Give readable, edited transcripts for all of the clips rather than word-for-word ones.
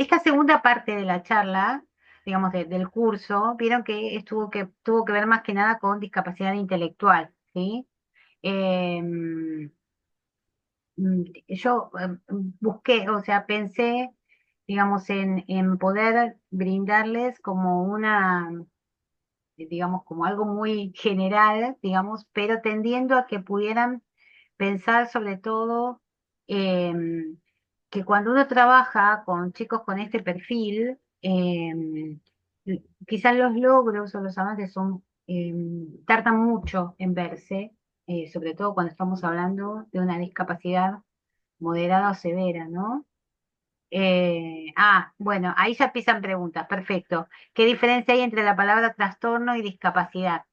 esta segunda parte de la charla, digamos, del curso, vieron que tuvo que ver más que nada con discapacidad intelectual, ¿sí? Em, yo busqué, o sea, pensé, digamos, en poder brindarles como digamos, como algo muy general, digamos, pero tendiendo a que pudieran pensar sobre todo que cuando uno trabaja con chicos con este perfil, quizás los logros o los avances tardan mucho en verse, sobre todo cuando estamos hablando de una discapacidad moderada o severa, ¿no? Bueno, ahí ya empiezan preguntas, perfecto. ¿Qué diferencia hay entre la palabra trastorno y discapacidad?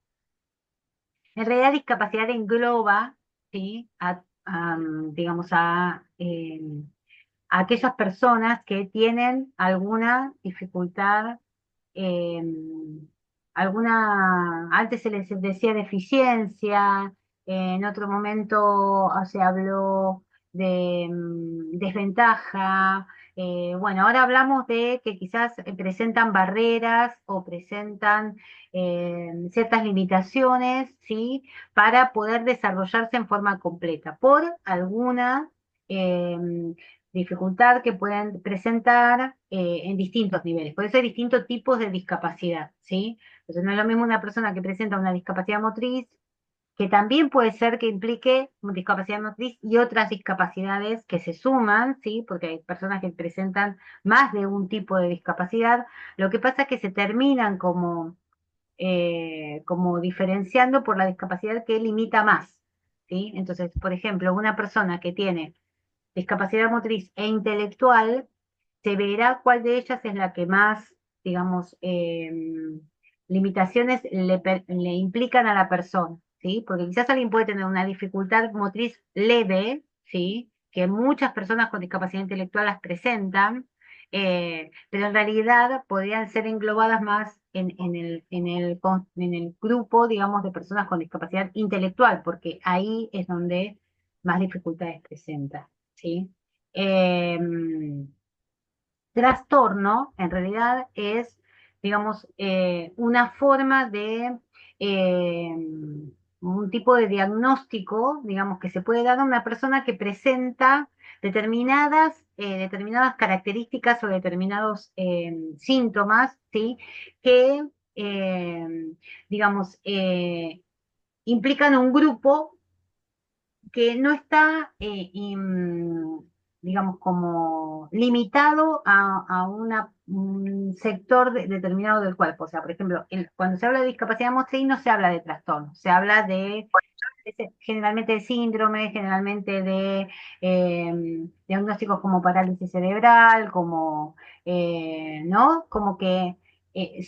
En realidad, discapacidad engloba, ¿sí? Digamos, a aquellas personas que tienen alguna dificultad, eh, antes se les decía deficiencia, en otro momento se habló de desventaja. Bueno, ahora hablamos de que quizás presentan barreras o presentan ciertas limitaciones, ¿sí? Para poder desarrollarse en forma completa por alguna eh, dificultad que pueden presentar en distintos niveles. Por eso hay distintos tipos de discapacidad, ¿sí? Entonces no es lo mismo una persona que presenta una discapacidad motriz, que también puede ser que implique una discapacidad motriz y otras discapacidades que se suman, ¿sí? Porque hay personas que presentan más de un tipo de discapacidad. Lo que pasa es que se terminan como diferenciando por la discapacidad que limita más, ¿sí? Entonces, por ejemplo, una persona que tiene discapacidad motriz e intelectual, se verá cuál de ellas es la que más, digamos, limitaciones le implican a la persona, ¿sí? Porque quizás alguien puede tener una dificultad motriz leve, ¿sí? Que muchas personas con discapacidad intelectual las presentan, pero en realidad podrían ser englobadas más en el grupo, digamos, de personas con discapacidad intelectual, porque ahí es donde más dificultades presenta, ¿sí? Em, Trastorno, en realidad, es, digamos, una forma de un tipo de diagnóstico, digamos, que se puede dar a una persona que presenta determinadas características o determinados síntomas, ¿sí? Que, digamos, implican un grupo que no está, digamos, como limitado un sector determinado del cuerpo. O sea, por ejemplo, cuando se habla de discapacidad motriz no se habla de trastorno, se habla generalmente de síndrome, generalmente de diagnósticos como parálisis cerebral, ¿no? Como que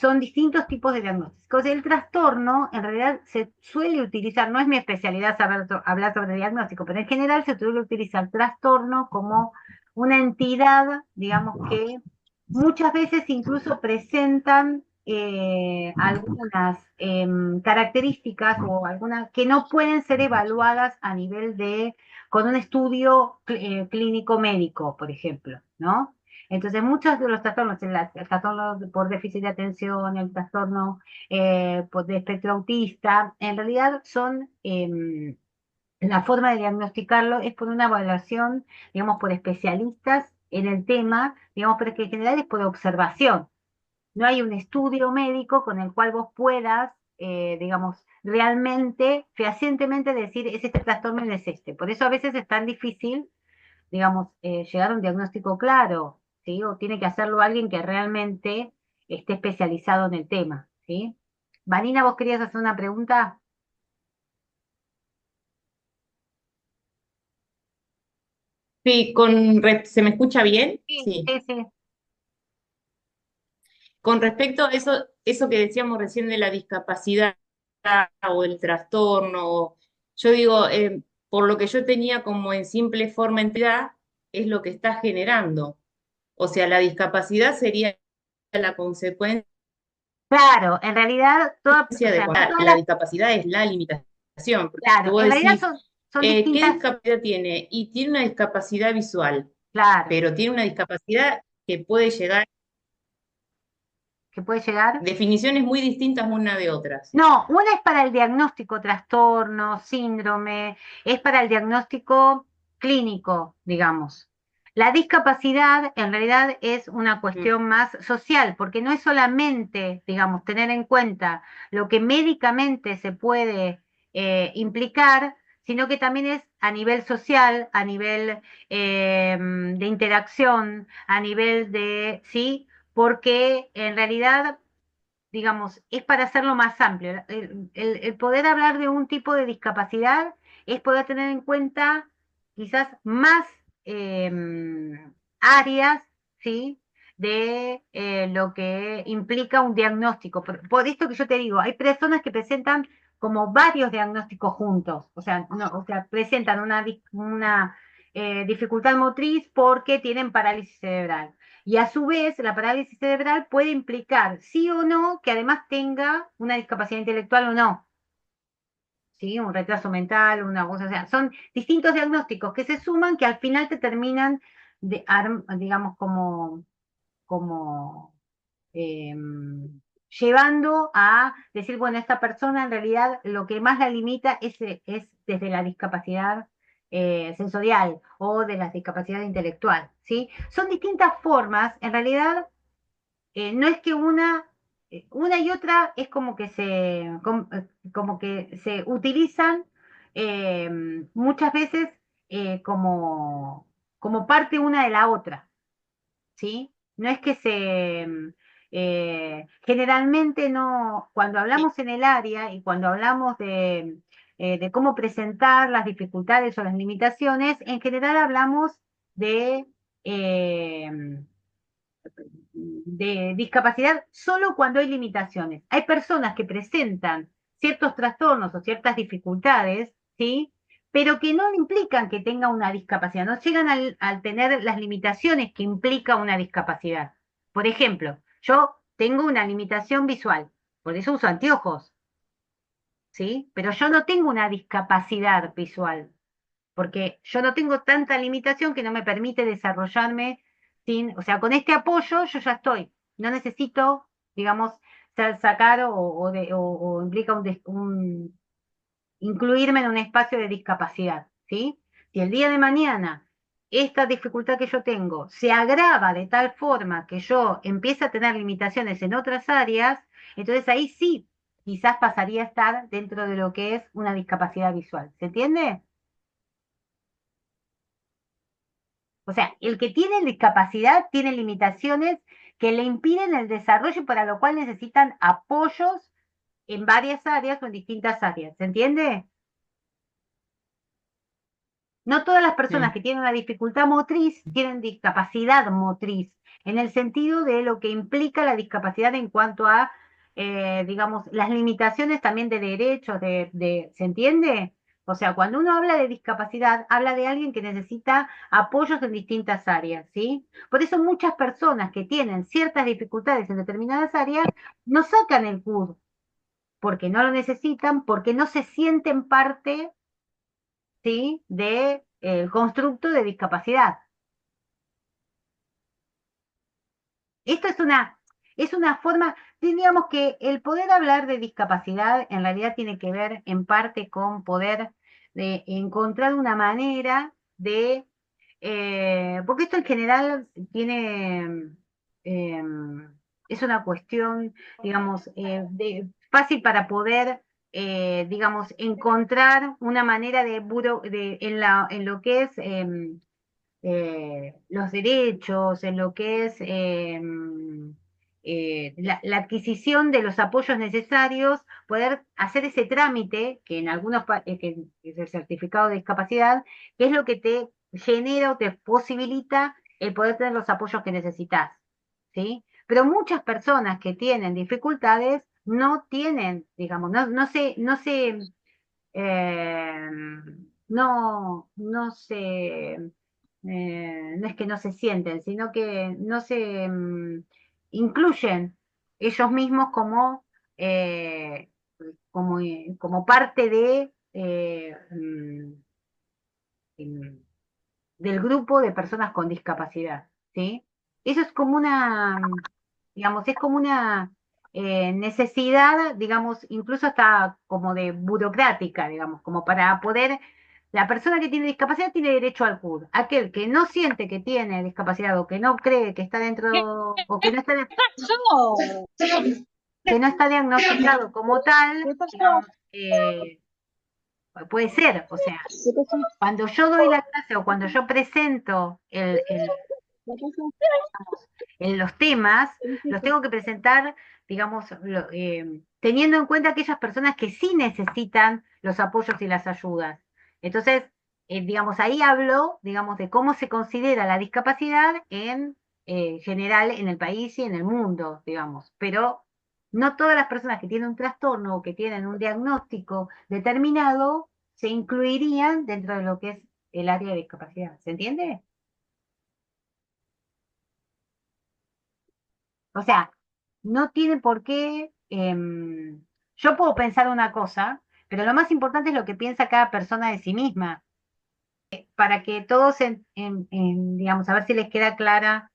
son distintos tipos de diagnósticos. El trastorno, en realidad, se suele utilizar, no es mi especialidad hablar sobre diagnóstico, pero en general se suele utilizar trastorno como una entidad, digamos, que muchas veces incluso presentan algunas características o algunas que no pueden ser evaluadas a nivel con un estudio clínico médico, por ejemplo, ¿no? Entonces, muchos de los trastornos, el trastorno por déficit de atención, el trastorno de espectro autista, en realidad son, la forma de diagnosticarlo es por una evaluación, digamos, por especialistas en el tema, digamos, pero que en general es por observación. No hay un estudio médico con el cual vos puedas, digamos, realmente, fehacientemente decir, es este trastorno y no es este. Por eso a veces es tan difícil, digamos, llegar a un diagnóstico claro, ¿sí? O tiene que hacerlo alguien que realmente esté especializado en el tema, ¿sí? Vanina, ¿vos querías hacer una pregunta? Sí, ¿se me escucha bien? Sí, Sí. sí, sí. Con respecto a eso que decíamos recién de la discapacidad o el trastorno, yo digo, por lo que yo tenía como en simple forma entidad, es lo que está generando. O sea, la discapacidad sería la consecuencia Claro, en realidad, o de sea, no todas la discapacidad es la limitación, porque claro, vos en realidad decís, son ¿qué distintas, discapacidad tiene? Y tiene una discapacidad visual, claro. pero tiene una discapacidad que puede llegar, que puede llegar. definiciones muy distintas una de otras. No, una es para el diagnóstico trastorno, síndrome, es para el diagnóstico clínico, digamos. La discapacidad en realidad es una Mm, cuestión más social, porque no es solamente, digamos, tener en cuenta lo que médicamente se puede implicar, sino que también es a nivel social, a nivel de interacción, a nivel de, ¿sí? Porque en realidad digamos, es para hacerlo más amplio. El poder hablar de un tipo de discapacidad es poder tener en cuenta quizás más eh, áreas, ¿sí? De lo que implica un diagnóstico. Por esto que yo te digo, hay personas que presentan como varios diagnósticos juntos, o sea, no, o sea, presentan una dificultad motriz porque tienen parálisis cerebral. Y a su vez, la parálisis cerebral puede implicar, sí o no, que además tenga una discapacidad intelectual o no, ¿sí? Un retraso mental, una cosa, o sea, son distintos diagnósticos que se suman que al final te terminan, digamos, como eh, llevando a decir, bueno, esta persona en realidad lo que más la limita es desde la discapacidad sensorial o de la discapacidad intelectual, ¿sí? Son distintas formas, en realidad no es que una y otra es como que se utilizan eh, muchas veces como parte una de la otra. ¿Sí? No es que generalmente no, cuando sí, hablamos en el área y cuando hablamos de cómo presentar las dificultades o las limitaciones, en general hablamos de, eh, de discapacidad solo cuando hay limitaciones. Hay personas que presentan ciertos trastornos o ciertas dificultades, ¿sí? Pero que no implican que tenga una discapacidad, no llegan al tener las limitaciones que implica una discapacidad. Por ejemplo, yo tengo una limitación visual, por eso uso anteojos, ¿sí? Pero yo no tengo una discapacidad visual, porque yo no tengo tanta limitación que no me permite desarrollarme sin, o sea, con este apoyo yo ya estoy, no necesito, digamos, sacar o implica incluirme en un espacio de discapacidad, ¿sí? Si el día de mañana esta dificultad que yo tengo se agrava de tal forma que yo empiece a tener limitaciones en otras áreas, entonces ahí sí, quizás pasaría a estar dentro de lo que es una discapacidad visual. ¿Se entiende? O sea, el que tiene discapacidad tiene limitaciones que le impiden el desarrollo y para lo cual necesitan apoyos en varias áreas o en distintas áreas. ¿Se entiende? No todas las personas sí. que tienen una dificultad motriz tienen discapacidad motriz, en el sentido de lo que implica la discapacidad en cuanto a, digamos, las limitaciones también de derechos, ¿se entiende? O sea, cuando uno habla de discapacidad, habla de alguien que necesita apoyos en distintas áreas, ¿sí? Por eso muchas personas que tienen ciertas dificultades en determinadas áreas no sacan el CUR, porque no lo necesitan, porque no se sienten parte, ¿sí? De el constructo de discapacidad. Esto es una forma, diríamos que el poder hablar de discapacidad en realidad tiene que ver en parte con poder de encontrar una manera de, porque esto en general tiene, eh, es una cuestión, digamos, fácil para poder, digamos, encontrar una manera en lo que es los derechos, en lo que es la adquisición de los apoyos necesarios, poder hacer ese trámite, que en que es el certificado de discapacidad, que es lo que te genera o te posibilita el poder tener los apoyos que necesitas, ¿sí? Pero muchas personas que tienen dificultades no tienen, digamos, eh, no es que no se sienten, sino que no se incluyen ellos mismos eh, como parte em, del grupo de personas con discapacidad, ¿sí? Eso es como una, digamos, es como una necesidad, digamos, incluso hasta como de burocrática, digamos, como para poder, la persona que tiene discapacidad tiene derecho al CUD. Aquel que no siente que tiene discapacidad o que no cree que está ¿Qué dentro, o que no está, pasó? que no está diagnosticado como tal, ¿Qué pasó? digamos, puede ser, o sea, ¿Qué pasó? cuando yo doy la clase o cuando yo presento ¿Qué pasó? en los temas, ¿Qué los hiciste? tengo que presentar, digamos, teniendo en cuenta aquellas personas que sí necesitan los apoyos y las ayudas. Entonces, digamos, ahí hablo, digamos, de cómo se considera la discapacidad en general en el país y en el mundo, digamos, pero no todas las personas que tienen un trastorno o que tienen un diagnóstico determinado se incluirían dentro de lo que es el área de discapacidad. ¿Se entiende? O sea, no tiene por qué, yo puedo pensar una cosa, pero lo más importante es lo que piensa cada persona de sí misma, para que todos, digamos, a ver si les queda clara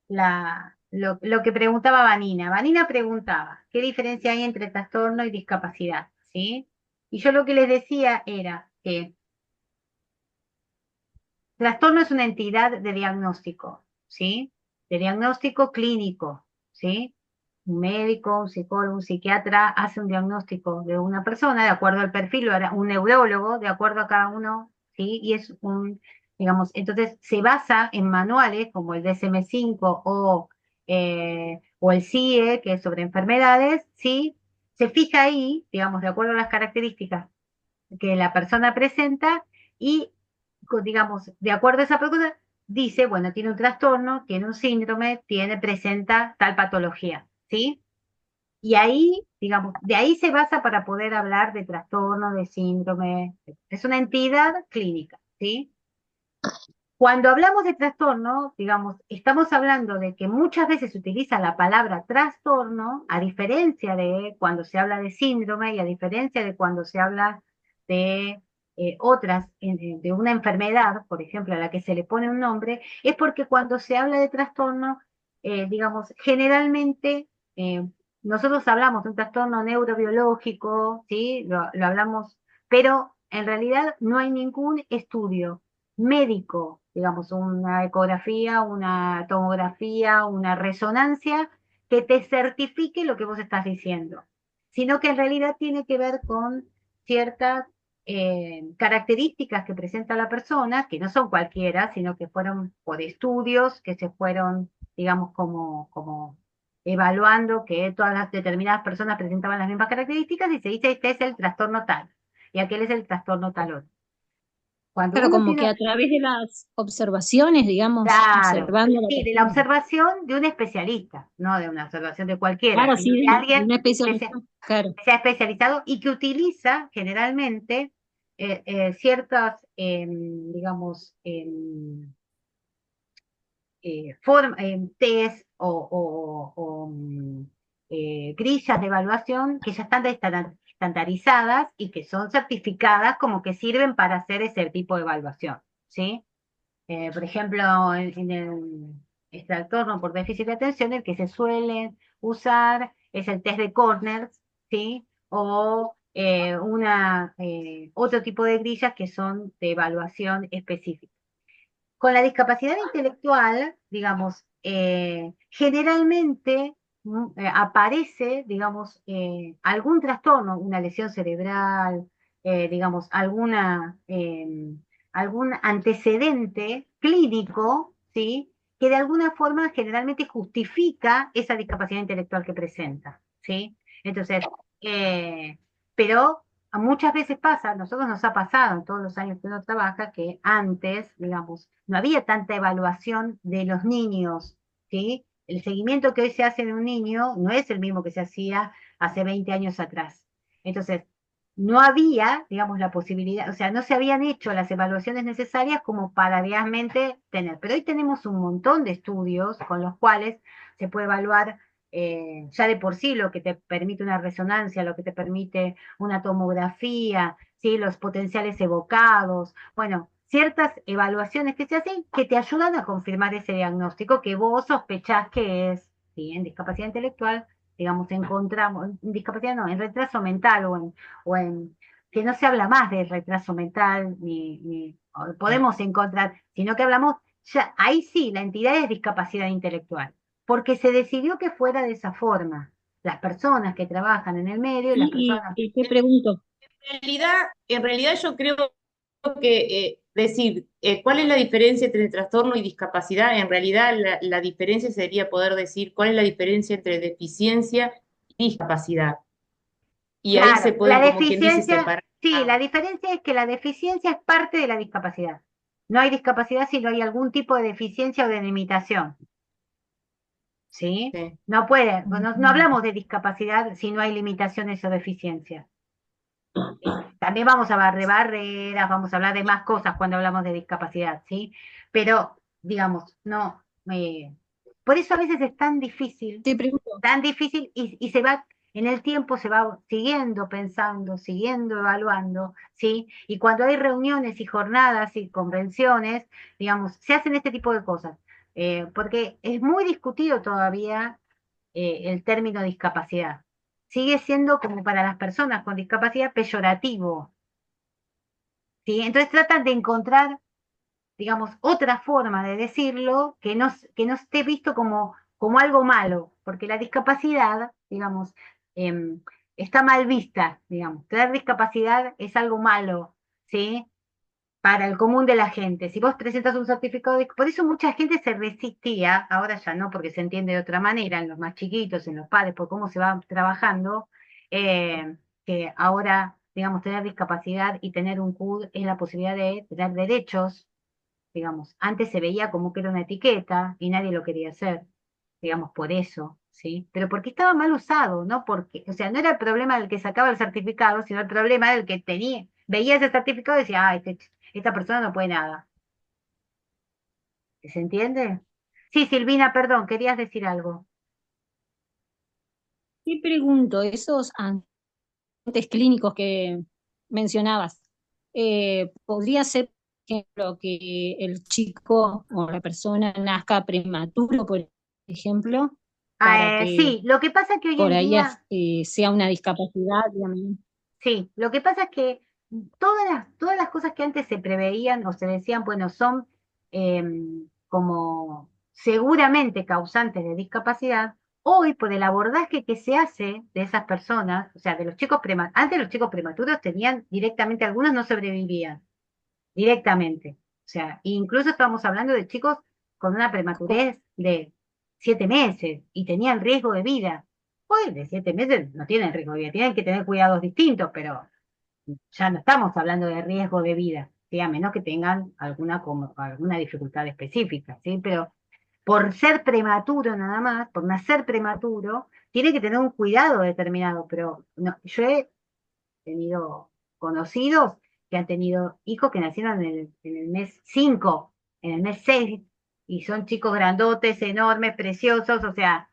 lo que preguntaba Vanina. Vanina preguntaba, ¿qué diferencia hay entre trastorno y discapacidad? ¿Sí? Y yo lo que les decía era que trastorno es una entidad de diagnóstico, ¿sí? De diagnóstico clínico, ¿sí? Un médico, un psicólogo, un psiquiatra hace un diagnóstico de una persona de acuerdo al perfil, o un neurólogo de acuerdo a cada uno, ¿sí? Y es un, digamos, entonces se basa en manuales como el DSM-5 o el CIE, que es sobre enfermedades, ¿sí? Se fija ahí, digamos, de acuerdo a las características que la persona presenta y, digamos, de acuerdo a esa persona, dice, bueno, tiene un trastorno, tiene un síndrome, presenta tal patología, ¿sí? Y ahí, digamos, de ahí se basa para poder hablar de trastorno, de síndrome. Es una entidad clínica, ¿sí? Cuando hablamos de trastorno, digamos, estamos hablando de que muchas veces se utiliza la palabra trastorno, a diferencia de cuando se habla de síndrome y a diferencia de cuando se habla de otras, de una enfermedad, por ejemplo, a la que se le pone un nombre, es porque cuando se habla de trastorno, digamos, generalmente nosotros hablamos de un trastorno neurobiológico, ¿sí? Lo hablamos, pero en realidad no hay ningún estudio médico, digamos, una ecografía, una tomografía, una resonancia que te certifique lo que vos estás diciendo, sino que en realidad tiene que ver con ciertas características que presenta la persona, que no son cualquiera, sino que fueron por estudios que se fueron, digamos, como evaluando que todas las determinadas personas presentaban las mismas características y se dice este es el trastorno tal y aquel es el trastorno tal otro. Cuando Claro, uno como que tiene a través de las observaciones, digamos, Claro, observando a la sí, de la persona. observación de un especialista, no de una observación de cualquiera, Claro, sino sí, de de alguien una que especialización. Claro. sea especializado y que utiliza generalmente ciertas, digamos, test o grillas de evaluación que ya están estandarizadas y que son certificadas como que sirven para hacer ese tipo de evaluación, ¿sí? Por ejemplo, en el trastorno por déficit de atención, el que se suele usar es el test de Corners, ¿sí? O otro tipo de grillas que son de evaluación específica. Con la discapacidad intelectual, digamos, generalmente aparece, digamos, algún trastorno, una lesión cerebral, digamos, algún antecedente clínico, ¿sí? Que de alguna forma generalmente justifica esa discapacidad intelectual que presenta, ¿sí? Entonces, eh, pero muchas veces pasa, a nosotros nos ha pasado en todos los años que uno trabaja, que antes, digamos, no había tanta evaluación de los niños, ¿sí? El seguimiento que hoy se hace de un niño no es el mismo que se hacía hace 20 años atrás. Entonces, no había, digamos, la posibilidad, o sea, no se habían hecho las evaluaciones necesarias como para realmente tener. Pero hoy tenemos un montón de estudios con los cuales se puede evaluar ya de por sí lo que te permite una resonancia, lo que te permite una tomografía, ¿sí? Los potenciales evocados. Bueno, ciertas evaluaciones que se hacen que te ayudan a confirmar ese diagnóstico que vos sospechás que es, ¿sí? En discapacidad intelectual, digamos, encontramos, en discapacidad no, en retraso mental que no se habla más de retraso mental, o podemos encontrar, sino que hablamos, ya, ahí sí, la entidad es discapacidad intelectual, porque se decidió que fuera de esa forma. Las personas que trabajan en el medio y las personas. Y te pregunto, En realidad yo creo que decir cuál es la diferencia entre trastorno y discapacidad, en realidad la diferencia sería poder decir cuál es la diferencia entre deficiencia y discapacidad. Y ahí Claro, se la pueden, como quien dice, deficiencia, separar. sí, la diferencia es que la deficiencia es parte de la discapacidad. No hay discapacidad si no hay algún tipo de deficiencia o de limitación, ¿sí? Sí. No puede, no ujú, hablamos de discapacidad si no hay limitaciones o deficiencias. También vamos a barreras, vamos a hablar de más cosas cuando hablamos de discapacidad, ¿sí? Pero, digamos, no, por eso a veces es te pregunto, tan difícil y se va, en el tiempo se va siguiendo pensando, siguiendo evaluando, ¿sí? Y cuando hay reuniones y jornadas y convenciones, digamos, se hacen este tipo de cosas, porque es muy discutido todavía el término discapacidad. Sigue siendo como para las personas con discapacidad peyorativo, ¿sí? Entonces tratan de encontrar, digamos, otra forma de decirlo que no esté visto como algo malo, porque la discapacidad, digamos, em, está mal vista, digamos. Tener discapacidad es algo malo, ¿sí? Para el común de la gente. Si vos presentas un certificado por eso mucha gente se resistía, ahora ya no, porque se entiende de otra manera, en los más chiquitos, en los padres, por cómo se va trabajando, eh, que ahora, digamos, tener discapacidad y tener un CUD es la posibilidad de tener derechos, digamos. Antes se veía como que era una etiqueta y nadie lo quería hacer, digamos, por eso, ¿sí? Pero porque estaba mal usado, ¿no? Porque, o sea, no era el problema del que sacaba el certificado, sino el problema del que tenía, veía ese certificado y decía, ay, esta persona no puede nada. ¿Se entiende? Sí, Silvina, perdón, querías decir algo. te pregunto, esos antecedentes clínicos que mencionabas, ¿podría ser, por ejemplo, que el chico o la persona nazca prematuro, por ejemplo, para que Sí, lo que pasa es que hoy por en ahí día, sea una discapacidad, digamos? sí, lo que pasa es que todas las cosas que antes se preveían o se decían, bueno, son como seguramente causantes de discapacidad, hoy por el abordaje que se hace de esas personas, o sea, de los chicos prematuros, antes los chicos prematuros tenían directamente, algunos no sobrevivían, directamente. O sea, incluso estamos hablando de chicos con una prematurez de 7 meses y tenían riesgo de vida. Hoy de 7 meses no tienen riesgo de vida, tienen que tener cuidados distintos, pero ya no estamos hablando de riesgo de vida, ¿sí? A menos que tengan alguna dificultad específica, ¿sí? Pero por ser prematuro nada más, por nacer prematuro, tiene que tener un cuidado determinado, pero no, yo he tenido conocidos que han tenido hijos que nacieron en el mes 5, en el mes 6 y son chicos grandotes, enormes, preciosos, o sea,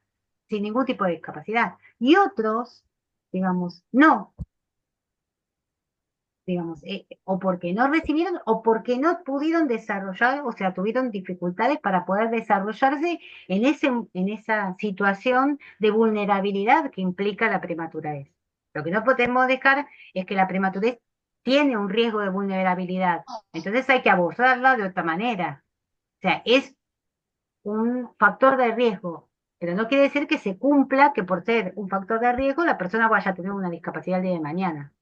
sin ningún tipo de discapacidad. Y otros, digamos, no, digamos, o porque no recibieron o porque no pudieron desarrollar, o sea, tuvieron dificultades para poder desarrollarse en esa situación de vulnerabilidad que implica la prematurez. Lo que no podemos dejar es que la prematurez tiene un riesgo de vulnerabilidad, entonces hay que abordarla de otra manera. O sea, es un factor de riesgo, pero no quiere decir que se cumpla que por ser un factor de riesgo la persona vaya a tener una discapacidad el día de mañana,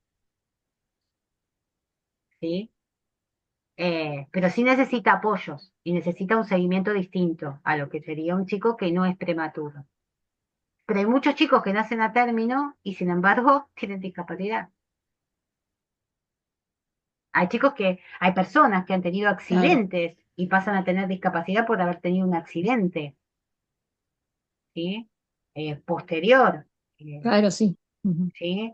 ¿sí? Pero sí necesita apoyos y necesita un seguimiento distinto a lo que sería un chico que no es prematuro. Pero hay muchos chicos que nacen a término y sin embargo tienen discapacidad. Hay personas que han tenido Claro, accidentes y pasan a tener discapacidad por haber tenido un accidente, ¿sí? Posterior, eh, claro, sí. Ujú. ¿sí?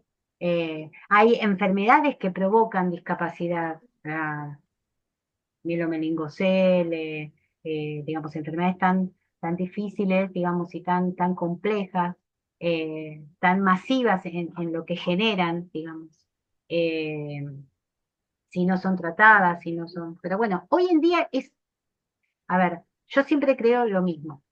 Hay enfermedades que provocan discapacidad. Mielomeningocele, digamos, enfermedades tan difíciles, digamos, y tan complejas, tan masivas en lo que generan, digamos. Eh, si no son tratadas, si no son... Pero bueno, hoy en día es, a ver, yo siempre creo lo mismo.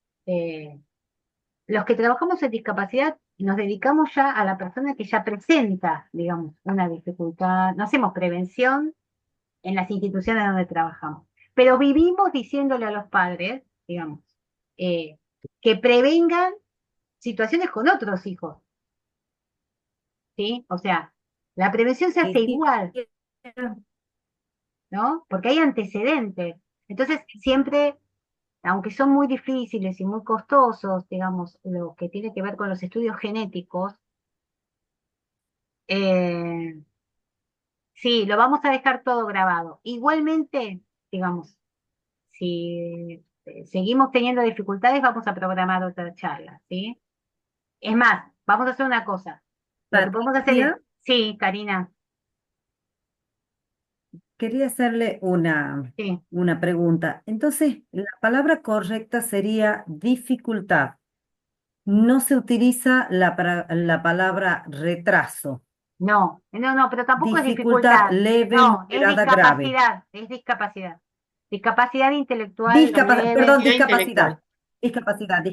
Los que trabajamos en discapacidad nos dedicamos ya a la persona que ya presenta, digamos, una dificultad, no hacemos prevención en las instituciones donde trabajamos, pero vivimos diciéndole a los padres, digamos, eh, que prevengan situaciones con otros hijos, ¿sí? O sea, la prevención se hace Y sí, igual, ¿no? Porque hay antecedentes. Entonces, siempre, aunque son muy difíciles y muy costosos, digamos, lo que tiene que ver con los estudios genéticos, eh, sí, lo vamos a dejar todo grabado. Igualmente, digamos, si seguimos teniendo dificultades, vamos a programar otra charla, ¿sí? Es más, vamos a hacer una cosa. Lo que podemos hacer es, Patricia, sí, Karina, quería hacerle sí, una pregunta. Entonces, la palabra correcta sería dificultad. No se utiliza la palabra retraso. no, no, no, pero tampoco es Dificultad dificultad, leve, no, es moderada, grave. discapacidad, es discapacidad. Discapacidad intelectual Perdón, leve, Capacidad intelectual. discapacidad. Discapacidad.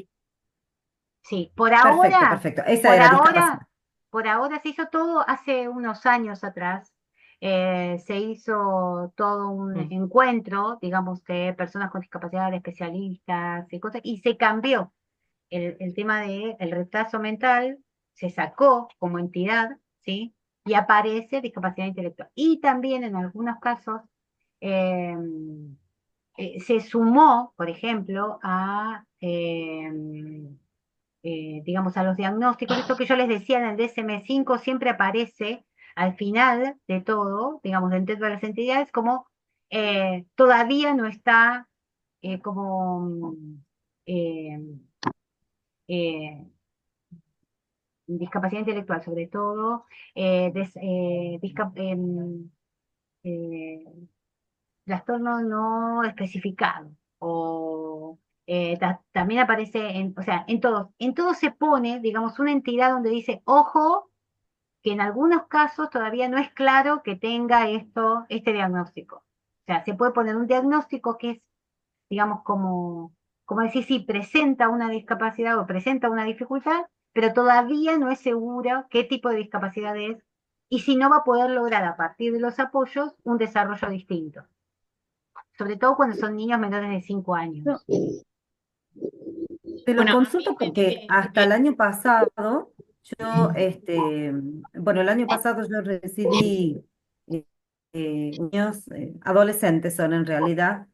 sí, Perfecto, perfecto. Esa por era discapacidad. ahora, por ahora se hizo todo hace unos años atrás. Se hizo todo un Mm. encuentro, digamos, de personas con discapacidad, de especialistas y cosas, y se cambió el tema del retraso mental, se sacó como entidad, ¿sí? Y aparece discapacidad intelectual. Y también en algunos casos eh, se sumó, por ejemplo, a digamos, a los diagnósticos. Esto que yo les decía en el DSM-5 siempre aparece al final de todo, digamos, dentro de las entidades, como todavía no está como eh, eh, discapacidad intelectual, sobre todo, eh, trastorno no especificado. O también aparece o sea, en todos se pone, digamos, una entidad donde dice, ojo, que en algunos casos todavía no es claro que tenga este diagnóstico. O sea, se puede poner un diagnóstico que es, digamos, como decir, sí, presenta una discapacidad o presenta una dificultad, pero todavía no es seguro qué tipo de discapacidad es y si no va a poder lograr a partir de los apoyos un desarrollo distinto, sobre todo cuando son niños menores de 5 años. No, te lo Bueno, a consulto mí porque hasta el año pasado, bueno, el año pasado yo recibí niños, adolescentes son en realidad,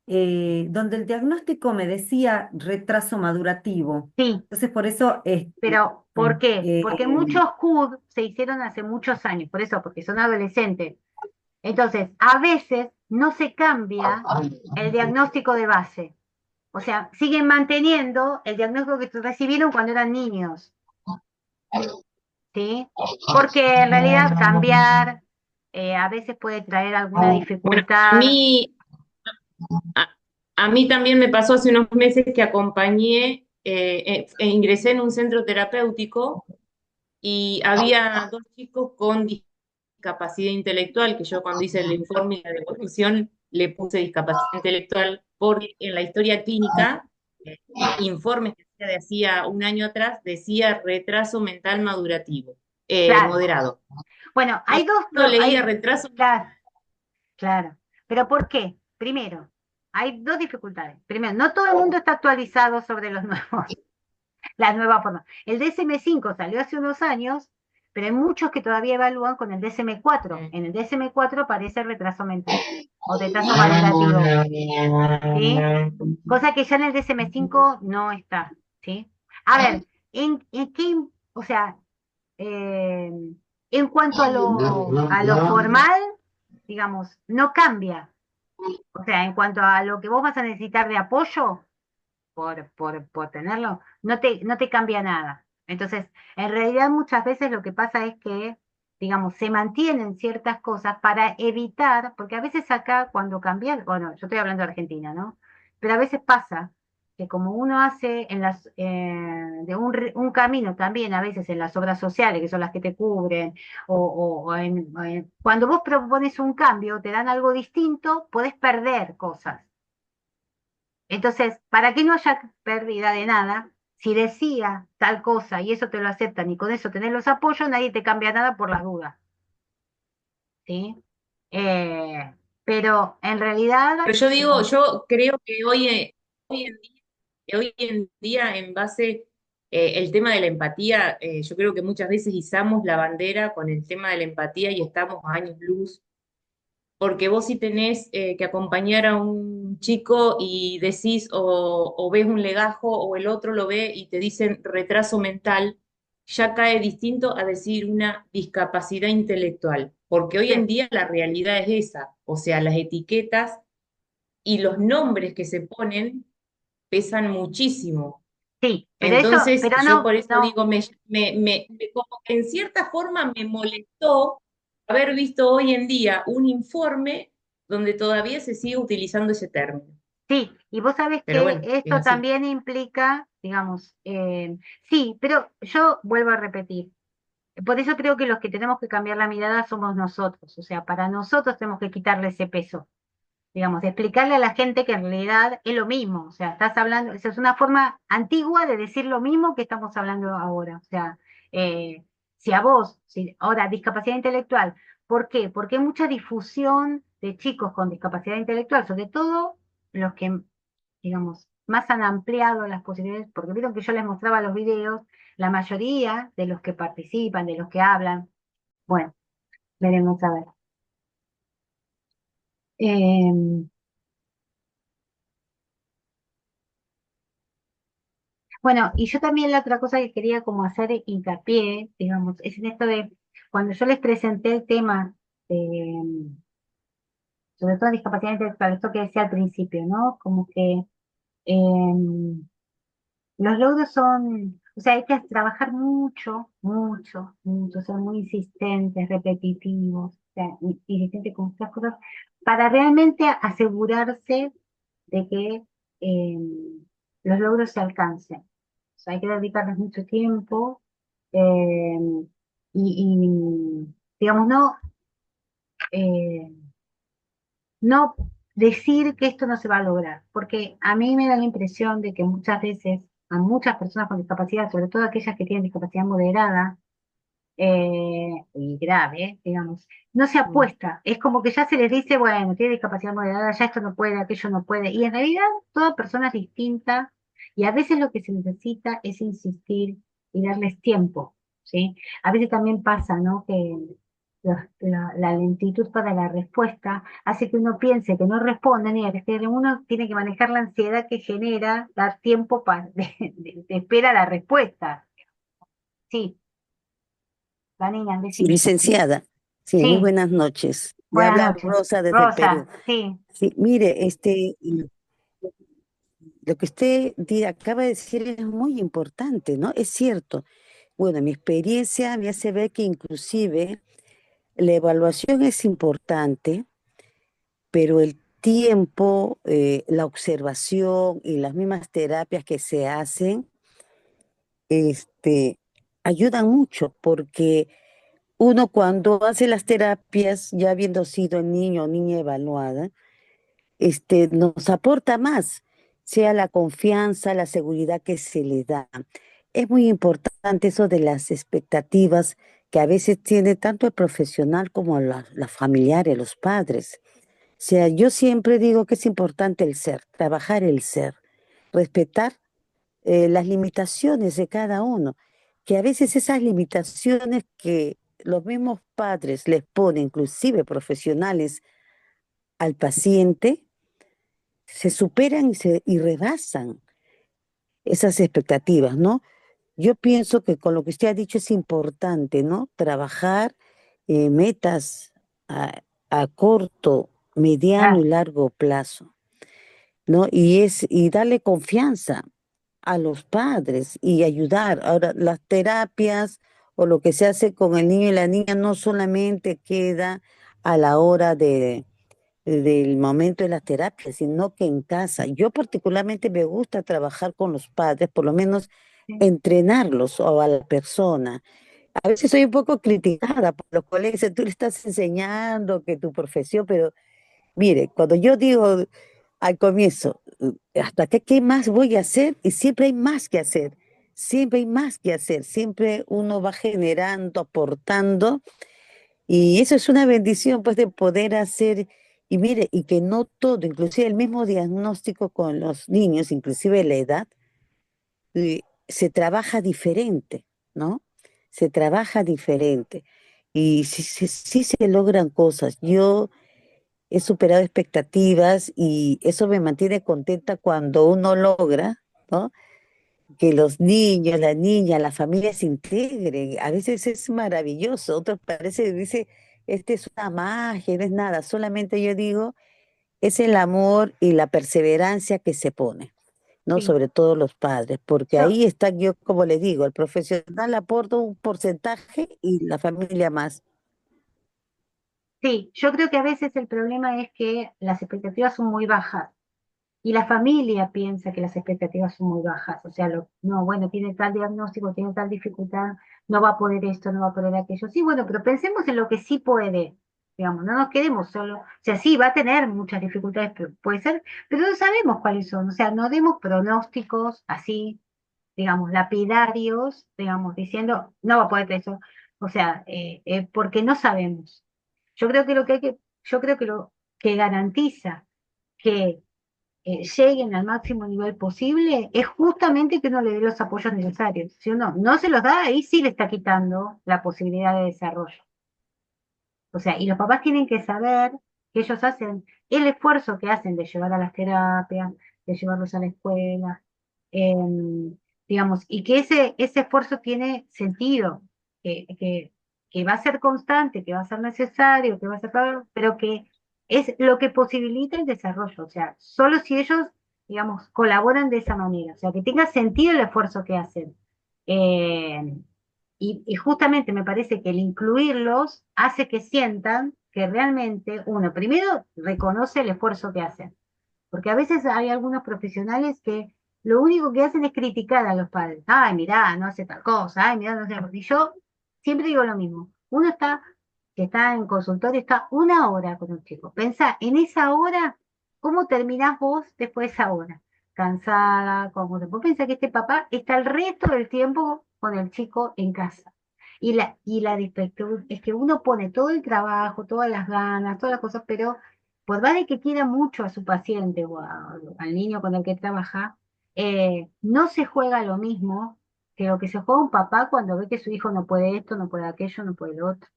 donde el diagnóstico me decía retraso madurativo. Sí, Entonces, por eso, pero ¿por qué? Porque eh, muchos CUD se hicieron hace muchos años, por eso, porque son adolescentes. Entonces, a veces no se cambia el diagnóstico de base. O sea, siguen manteniendo el diagnóstico que recibieron cuando eran niños, ¿sí? Porque en realidad cambiar a veces puede traer alguna bueno, dificultad. a, a mí también me pasó hace unos meses que acompañé, e ingresé en un centro terapéutico y había dos chicos con discapacidad intelectual, que yo cuando hice el informe de devolución le puse discapacidad intelectual, porque en la historia clínica, informes que hacía de hacía un año atrás, decía retraso mental madurativo, Claro. moderado. Bueno, Y hay dos, cuando leía retraso, claro, claro. ¿Pero por qué? Primero, hay dos dificultades. Primero, no todo el mundo está actualizado sobre los nuevos, las nuevas formas. El DSM-5 salió hace unos años, pero hay muchos que todavía evalúan con el DSM-4. En el DSM-4 aparece retraso mental o retraso madurativo, ¿sí? Cosa que ya en el DSM-5 no está, ¿sí? A ver, en qué, o sea, eh, en cuanto a lo formal, digamos, no cambia. O sea, en cuanto a lo que vos vas a necesitar de apoyo por tenerlo, no te cambia nada. Entonces, en realidad muchas veces lo que pasa es que, digamos, se mantienen ciertas cosas para evitar, porque a veces acá cuando cambian, bueno, yo estoy hablando de Argentina, ¿no? Pero a veces pasa que como uno hace en de un camino también a veces en las obras sociales, que son las que te cubren, cuando vos propones un cambio, te dan algo distinto, podés perder cosas. Entonces, para que no haya pérdida de nada, si decía tal cosa y eso te lo aceptan y con eso tenés los apoyos, nadie te cambia nada por las dudas. ¿Sí? Pero en realidad, Pero yo digo, yo creo que hoy en día, en base el tema de la empatía, yo creo que muchas veces izamos la bandera con el tema de la empatía y estamos a años luz, porque vos si tenés que acompañar a un chico y decís o ves un legajo o el otro lo ve y te dicen retraso mental, ya cae distinto a decir una discapacidad intelectual, porque hoy en sí, día la realidad es esa, o sea, las etiquetas y los nombres que se ponen pesan muchísimo. sí, pero eso, Entonces, pero yo no, por eso no, digo, como que en cierta forma me molestó haber visto hoy en día un informe donde todavía se sigue utilizando ese término. sí, y vos sabés Pero que bueno, es esto así. también implica, digamos, sí, pero yo vuelvo a repetir, por eso creo que los que tenemos que cambiar la mirada somos nosotros, o sea, para nosotros tenemos que quitarle ese peso, digamos, de explicarle a la gente que en realidad es lo mismo, o sea, estás hablando, esa es una forma antigua de decir lo mismo que estamos hablando ahora, o sea, eh, si a vos, si, ahora, discapacidad intelectual, ¿por qué? Porque hay mucha difusión de chicos con discapacidad intelectual, sobre todo los que, digamos, más han ampliado las posibilidades, porque vieron que yo les mostraba los videos, la mayoría de los que participan, de los que hablan, bueno, veremos a ver. Em, Bueno, y yo también la otra cosa que quería como hacer hincapié, digamos, es en esto de cuando yo les presenté el tema, de, sobre todo discapacidad intelectual, esto que decía al principio, ¿no? Como que los logros son, o sea, hay que trabajar mucho, mucho, mucho, ser muy insistentes, repetitivos, o sea, insistentes con estas cosas, para realmente asegurarse de que los logros se alcancen. O sea, hay que dedicarles mucho tiempo eh, y, digamos, eh, no decir que esto no se va a lograr, porque a mí me da la impresión de que muchas veces a muchas personas con discapacidad, sobre todo aquellas que tienen discapacidad moderada y grave, digamos, no se Mm. apuesta. Es como que ya se les dice, bueno, tiene discapacidad moderada, ya esto no puede, aquello no puede. Y en realidad toda persona es distinta y a veces lo que se necesita es insistir y darles tiempo, ¿sí? A veces también pasa, ¿no? Que la lentitud para la respuesta hace que uno piense que no responden y que uno tiene que manejar la ansiedad que genera dar tiempo de espera a la respuesta. Sí, la niña, Sí, decime. licenciada. Sí, muy Sí, buenas noches. Le buenas habla noches. Rosa desde el Perú. Rosa, sí, Sí, mire, lo que usted acaba de decir es muy importante, ¿no? Es cierto. Bueno, mi experiencia me hace ver que inclusive la evaluación es importante, pero el tiempo, la observación y las mismas terapias que se hacen, este, ayudan mucho porque uno cuando hace las terapias, ya habiendo sido niño o niña evaluada, nos aporta más, sea la confianza, la seguridad que se le da. Es muy importante eso de las expectativas que a veces tiene tanto el profesional como la familiares, los padres. O sea, yo siempre digo que es importante el ser, trabajar el ser, respetar las limitaciones de cada uno, que a veces esas limitaciones que los mismos padres les ponen, inclusive profesionales, al paciente, se superan y rebasan esas expectativas, ¿no? Yo pienso que con lo que usted ha dicho es importante, ¿no? Trabajar metas a corto, mediano claro, y largo plazo, ¿no? Y darle confianza a los padres y ayudar. Ahora, las terapias o lo que se hace con el niño y la niña no solamente queda a la hora del momento de las terapias, sino que en casa. Yo particularmente me gusta trabajar con los padres, por lo menos Sí, entrenarlos o a la persona. A veces soy un poco criticada por los colegas, tú le estás enseñando que tu profesión, pero mire, cuando yo digo al comienzo, ¿hasta qué más voy a hacer? Y siempre hay más que hacer, siempre hay más que hacer, siempre uno va generando, aportando, y eso es una bendición, pues, de poder hacer, y mire, y que no todo, inclusive el mismo diagnóstico con los niños, inclusive la edad, se trabaja diferente, ¿no? Se trabaja diferente. Y sí se logran cosas. Yo he superado expectativas y eso me mantiene contenta cuando uno logra, ¿no? Que los niños, las niñas, la familia se integren. A veces es maravilloso, otros parece, dice, este es una magia, no es nada. Solamente yo digo, es el amor y la perseverancia que se pone, ¿no? sí. Sobre todo los padres, porque Yo, ahí está, yo como les digo, el profesional aporta un porcentaje y la familia más. sí, yo creo que a veces el problema es que las expectativas son muy bajas. Y la familia piensa que las expectativas son muy bajas, o sea, no, bueno, tiene tal diagnóstico, tiene tal dificultad, no va a poder esto, no va a poder aquello. Sí, bueno, pero pensemos en lo que sí puede, digamos, no nos quedemos solo, o sea, sí, va a tener muchas dificultades, pero puede ser, pero no sabemos cuáles son, o sea, no demos pronósticos así, digamos, lapidarios, digamos, diciendo, no va a poder eso, o sea, porque no sabemos. Yo creo que lo que garantiza que lleguen al máximo nivel posible es justamente que uno le dé los apoyos necesarios. Si uno no se los da, ahí sí le está quitando la posibilidad de desarrollo. O sea, y los papás tienen que saber que ellos hacen el esfuerzo que hacen de llevar a las terapias, de llevarlos a la escuela, digamos, y que ese esfuerzo tiene sentido, que, que, que va a ser constante, que va a ser necesario, que va a ser, pero que es lo que posibilita el desarrollo. O sea, solo si ellos, digamos, colaboran de esa manera, o sea, que tenga sentido el esfuerzo que hacen. Eh, y justamente me parece que el incluirlos hace que sientan que realmente uno, primero, reconoce el esfuerzo que hacen, porque a veces hay algunos profesionales que lo único que hacen es criticar a los padres. Ay, mirá, no hace tal cosa, ay, mirá, no hace. Y yo siempre digo lo mismo. Uno está, que está en consultorio, está una hora con un chico. Pensá en esa hora, ¿cómo terminás vos después de esa hora? Cansada, como vos pensás que este papá está el resto del tiempo con el chico en casa. Y la dificultad es que uno pone todo el trabajo, todas las ganas, todas las cosas, pero por más de que quiera mucho a su paciente o al niño con el que trabaja, no se juega lo mismo que lo que se juega un papá cuando ve que su hijo no puede esto, no puede aquello, no puede lo otro,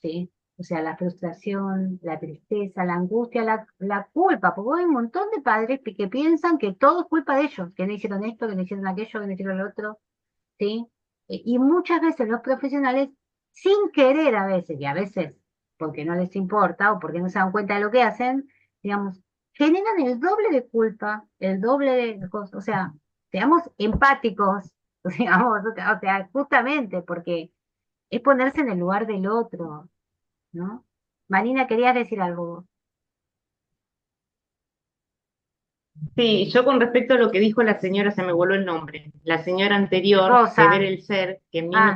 ¿sí? O sea, la frustración, la tristeza, la angustia, la culpa, porque hay un montón de padres que piensan que todo es culpa de ellos, que no hicieron esto, que no hicieron aquello, que no hicieron lo otro, ¿sí? Y muchas veces los profesionales, sin querer a veces, y a veces porque no les importa o porque no se dan cuenta de lo que hacen, digamos, generan el doble de culpa, el doble de cosas, o sea, seamos empáticos, digamos, o sea, justamente porque es ponerse en el lugar del otro, ¿no? Marina, querías decir algo. Sí, yo con respecto a lo que dijo la señora, se me voló el nombre, la señora anterior, de ver Rosa, el ser, que a mí ah,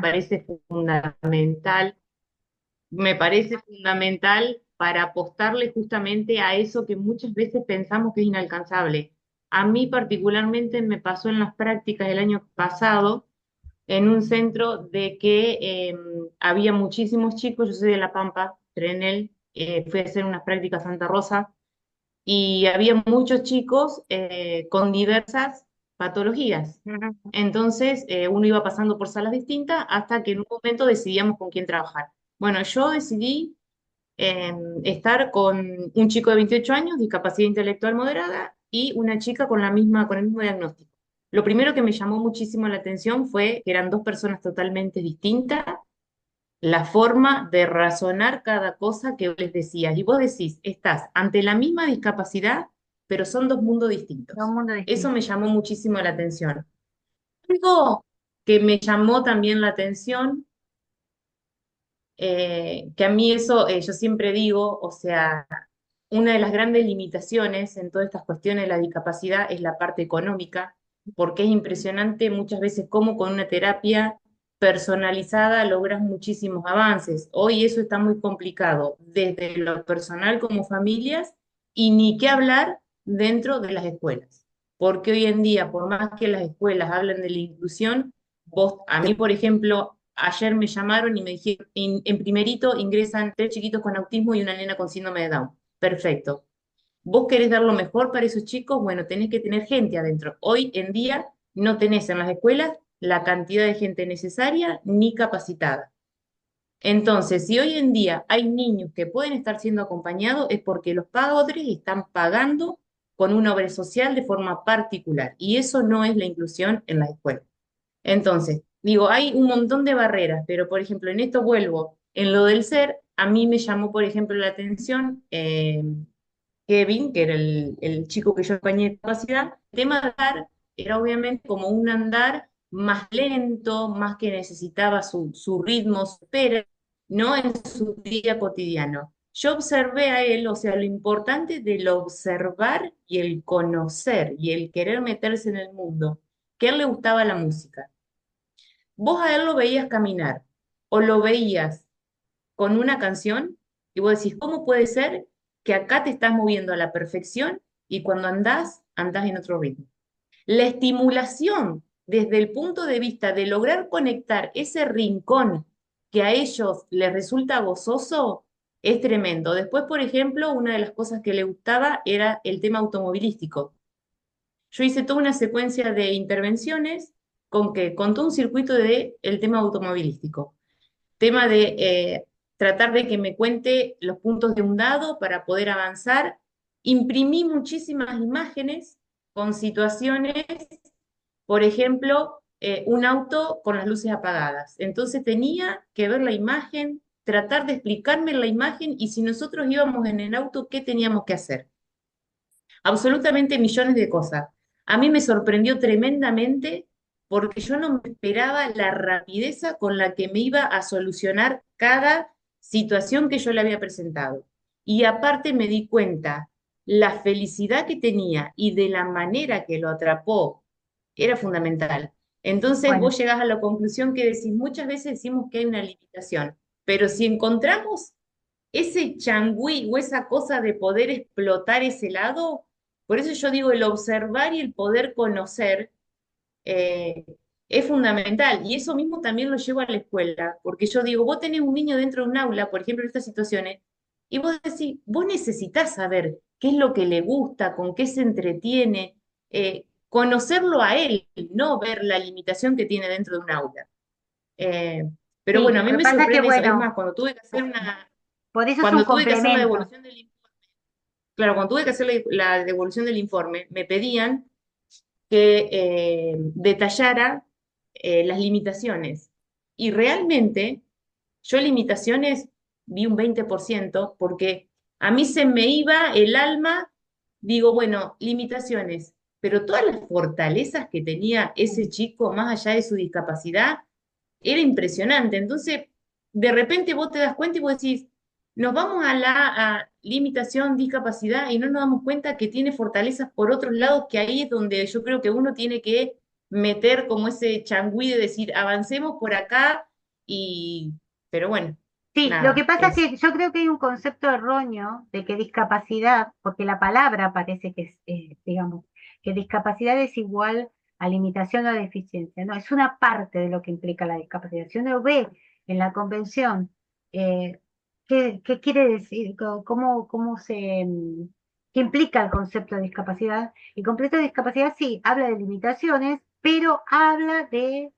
me parece fundamental para apostarle justamente a eso que muchas veces pensamos que es inalcanzable. A mí particularmente me pasó en las prácticas del año pasado en un centro de que había muchísimos chicos, yo soy de La Pampa, Trenel, fui a hacer unas prácticas a Santa Rosa, y había muchos chicos con diversas patologías. ujú, Entonces, uno iba pasando por salas distintas hasta que en un momento decidíamos con quién trabajar. Bueno, yo decidí estar con un chico de 28 años, discapacidad intelectual moderada, y una chica con el mismo diagnóstico. Lo primero que me llamó muchísimo la atención fue que eran dos personas totalmente distintas, la forma de razonar cada cosa que vos les decías. Y vos decís, estás ante la misma discapacidad, pero son dos mundos de un distintos. mundo Eso distinto. me llamó muchísimo la atención. Algo que me llamó también la atención, que a mí eso, yo siempre digo, o sea, una de las grandes limitaciones en todas estas cuestiones de la discapacidad es la parte económica, porque es impresionante muchas veces cómo con una terapia personalizada logras muchísimos avances. Hoy eso está muy complicado, desde lo personal como familias, y ni qué hablar dentro de las escuelas. Porque hoy en día, por más que las escuelas hablen de la inclusión, a mí, por ejemplo, ayer me llamaron y me dijeron, en primerito ingresan 3 chiquitos con autismo y una nena con síndrome de Down. Perfecto. ¿Vos querés dar lo mejor para esos chicos? Bueno, tenés que tener gente adentro. Hoy en día no tenés en las escuelas la cantidad de gente necesaria ni capacitada. Entonces, si hoy en día hay niños que pueden estar siendo acompañados, es porque los padres están pagando con una obra social de forma particular. Y eso no es la inclusión en las escuelas. Entonces, digo, hay un montón de barreras, pero por ejemplo, en esto vuelvo, en lo del ser, a mí me llamó, por ejemplo, la atención Kevin, que era el chico que yo acompañé de capacidad. El tema de andar era obviamente como un andar más lento, más que necesitaba su ritmo, su espera, no en su día cotidiano. Yo observé a él, o sea, lo importante del observar y el conocer y el querer meterse en el mundo, que a él le gustaba la música. Vos a él lo veías caminar o lo veías con una canción y vos decís, ¿cómo puede ser que acá te estás moviendo a la perfección y cuando andás, andás en otro ritmo? La estimulación desde el punto de vista de lograr conectar ese rincón que a ellos les resulta gozoso es tremendo. Después, por ejemplo, una de las cosas que le gustaba era el tema automovilístico. Yo hice toda una secuencia de intervenciones con todo un circuito de el tema automovilístico. Tema de tratar de que me cuente los puntos de un dado para poder avanzar. Imprimí muchísimas imágenes con situaciones, por ejemplo, un auto con las luces apagadas. Entonces tenía que ver la imagen, tratar de explicarme la imagen y si nosotros íbamos en el auto, ¿qué teníamos que hacer? Absolutamente millones de cosas. A mí me sorprendió tremendamente porque yo no me esperaba la rapidez con la que me iba a solucionar cada situación que yo le había presentado. Y aparte me di cuenta, la felicidad que tenía y de la manera que lo atrapó era fundamental. Entonces Bueno, vos llegás a la conclusión que decís, muchas veces decimos que hay una limitación, pero si encontramos ese changüí o esa cosa de poder explotar ese lado, por eso yo digo, el observar y el poder conocer eh, es fundamental. Y eso mismo también lo llevo a la escuela, porque yo digo, vos tenés un niño dentro de un aula, por ejemplo, en estas situaciones, y vos decís, vos necesitas saber qué es lo que le gusta, con qué se entretiene, conocerlo a él, no ver la limitación que tiene dentro de un aula. Eh, pero sí, bueno, a mí lo que me pasa es que, sorprende eso. Es bueno, más, cuando tuve que hacer una, por eso es un cuando tuve que hacer la complemento. devolución del informe, claro, cuando tuve que hacer la devolución del informe, me pedían que detallara las limitaciones. Y realmente, yo limitaciones vi un 20% porque a mí se me iba el alma, digo, bueno, limitaciones, pero todas las fortalezas que tenía ese chico, más allá de su discapacidad, era impresionante. Entonces, de repente vos te das cuenta y vos decís, nos vamos a la limitación, discapacidad y no nos damos cuenta que tiene fortalezas por otros lados, que ahí es donde yo creo que uno tiene que meter como ese changüí de decir, avancemos por acá y, pero bueno, Sí, lo que nada, pasa es es, que yo creo que hay un concepto erróneo de que discapacidad, porque la palabra parece que es, digamos, que discapacidad es igual a limitación o deficiencia. No, es una parte de lo que implica la discapacidad. Si uno ve en la convención eh, qué quiere decir, cómo qué implica el concepto de discapacidad, el concepto de discapacidad sí habla de limitaciones, pero habla de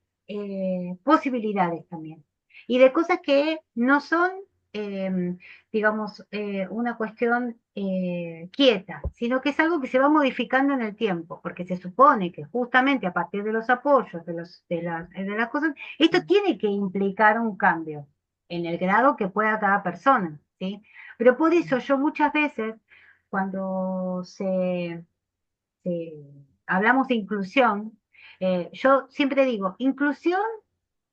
posibilidades también y de cosas que no son, digamos, una cuestión quieta, sino que es algo que se va modificando en el tiempo, porque se supone que justamente a partir de los apoyos, de las cosas, esto tiene que implicar un cambio en el grado que pueda cada persona, ¿sí? Pero por eso yo muchas veces, cuando hablamos de inclusión, yo siempre digo, inclusión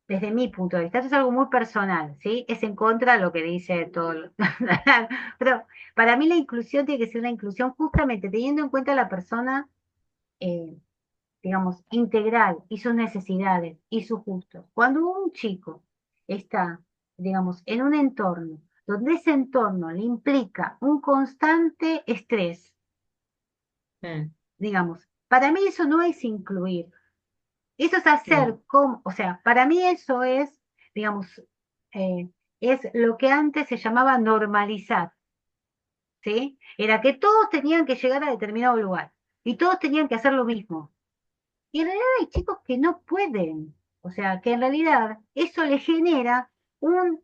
desde mi punto de vista, esto es algo muy personal, ¿sí? Es en contra de lo que dice todo. Pero para mí la inclusión tiene que ser una inclusión justamente teniendo en cuenta a la persona, eh, digamos, integral y sus necesidades y sus gustos. Cuando un chico está, digamos, en un entorno donde ese entorno le implica un constante estrés, Eh, digamos, para mí eso no es incluir. Eso es mm, hacer como, o sea, para mí eso es, digamos, eh, es lo que antes se llamaba normalizar, ¿sí? Era que todos tenían que llegar a determinado lugar y todos tenían que hacer lo mismo. Y en realidad hay chicos que no pueden, o sea, que en realidad eso les genera un,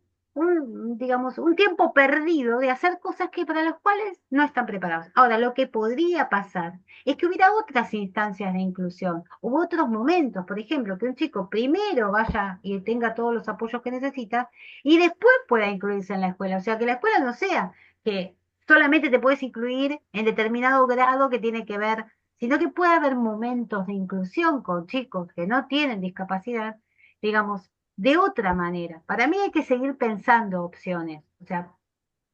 digamos, un tiempo perdido de hacer cosas que para las cuales no están preparados. Ahora, lo que podría pasar es que hubiera otras instancias de inclusión, u otros momentos, por ejemplo, que un chico primero vaya y tenga todos los apoyos que necesita y después pueda incluirse en la escuela. O sea, que la escuela no sea que solamente te puedes incluir en determinado grado que tiene que ver, sino que puede haber momentos de inclusión con chicos que no tienen discapacidad, digamos, de otra manera. Para mí hay que seguir pensando opciones. O sea,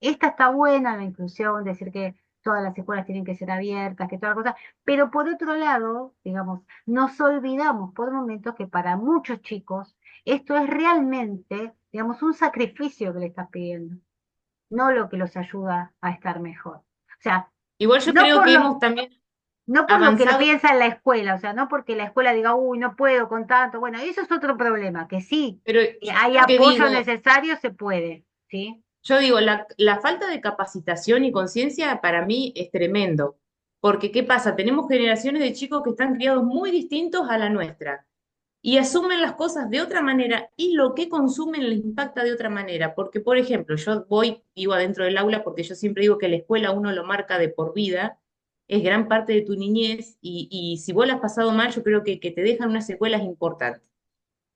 esta está buena la inclusión, decir que todas las escuelas tienen que ser abiertas, que todas las cosas, pero por otro lado, digamos, nos olvidamos por momentos que para muchos chicos esto es realmente, digamos, un sacrificio que le estás pidiendo, no lo que los ayuda a estar mejor. O sea, Igual yo no creo por que lo hemos también no por lo que lo avanzado, piensa en la escuela, o sea, no porque la escuela diga, uy, no puedo con tanto. Bueno, eso es otro problema, que sí, pero hay yo lo que apoyo digo, necesario, se puede, ¿sí? yo digo, la falta de capacitación y conciencia para mí es tremendo. Porque, ¿qué pasa? Tenemos generaciones de chicos que están criados muy distintos a la nuestra y asumen las cosas de otra manera y lo que consumen les impacta de otra manera. Porque, por ejemplo, yo voy, vivo adentro del aula porque yo siempre digo que la escuela uno lo marca de por vida, es gran parte de tu niñez y si vos la has pasado mal, yo creo que te dejan unas secuelas importantes.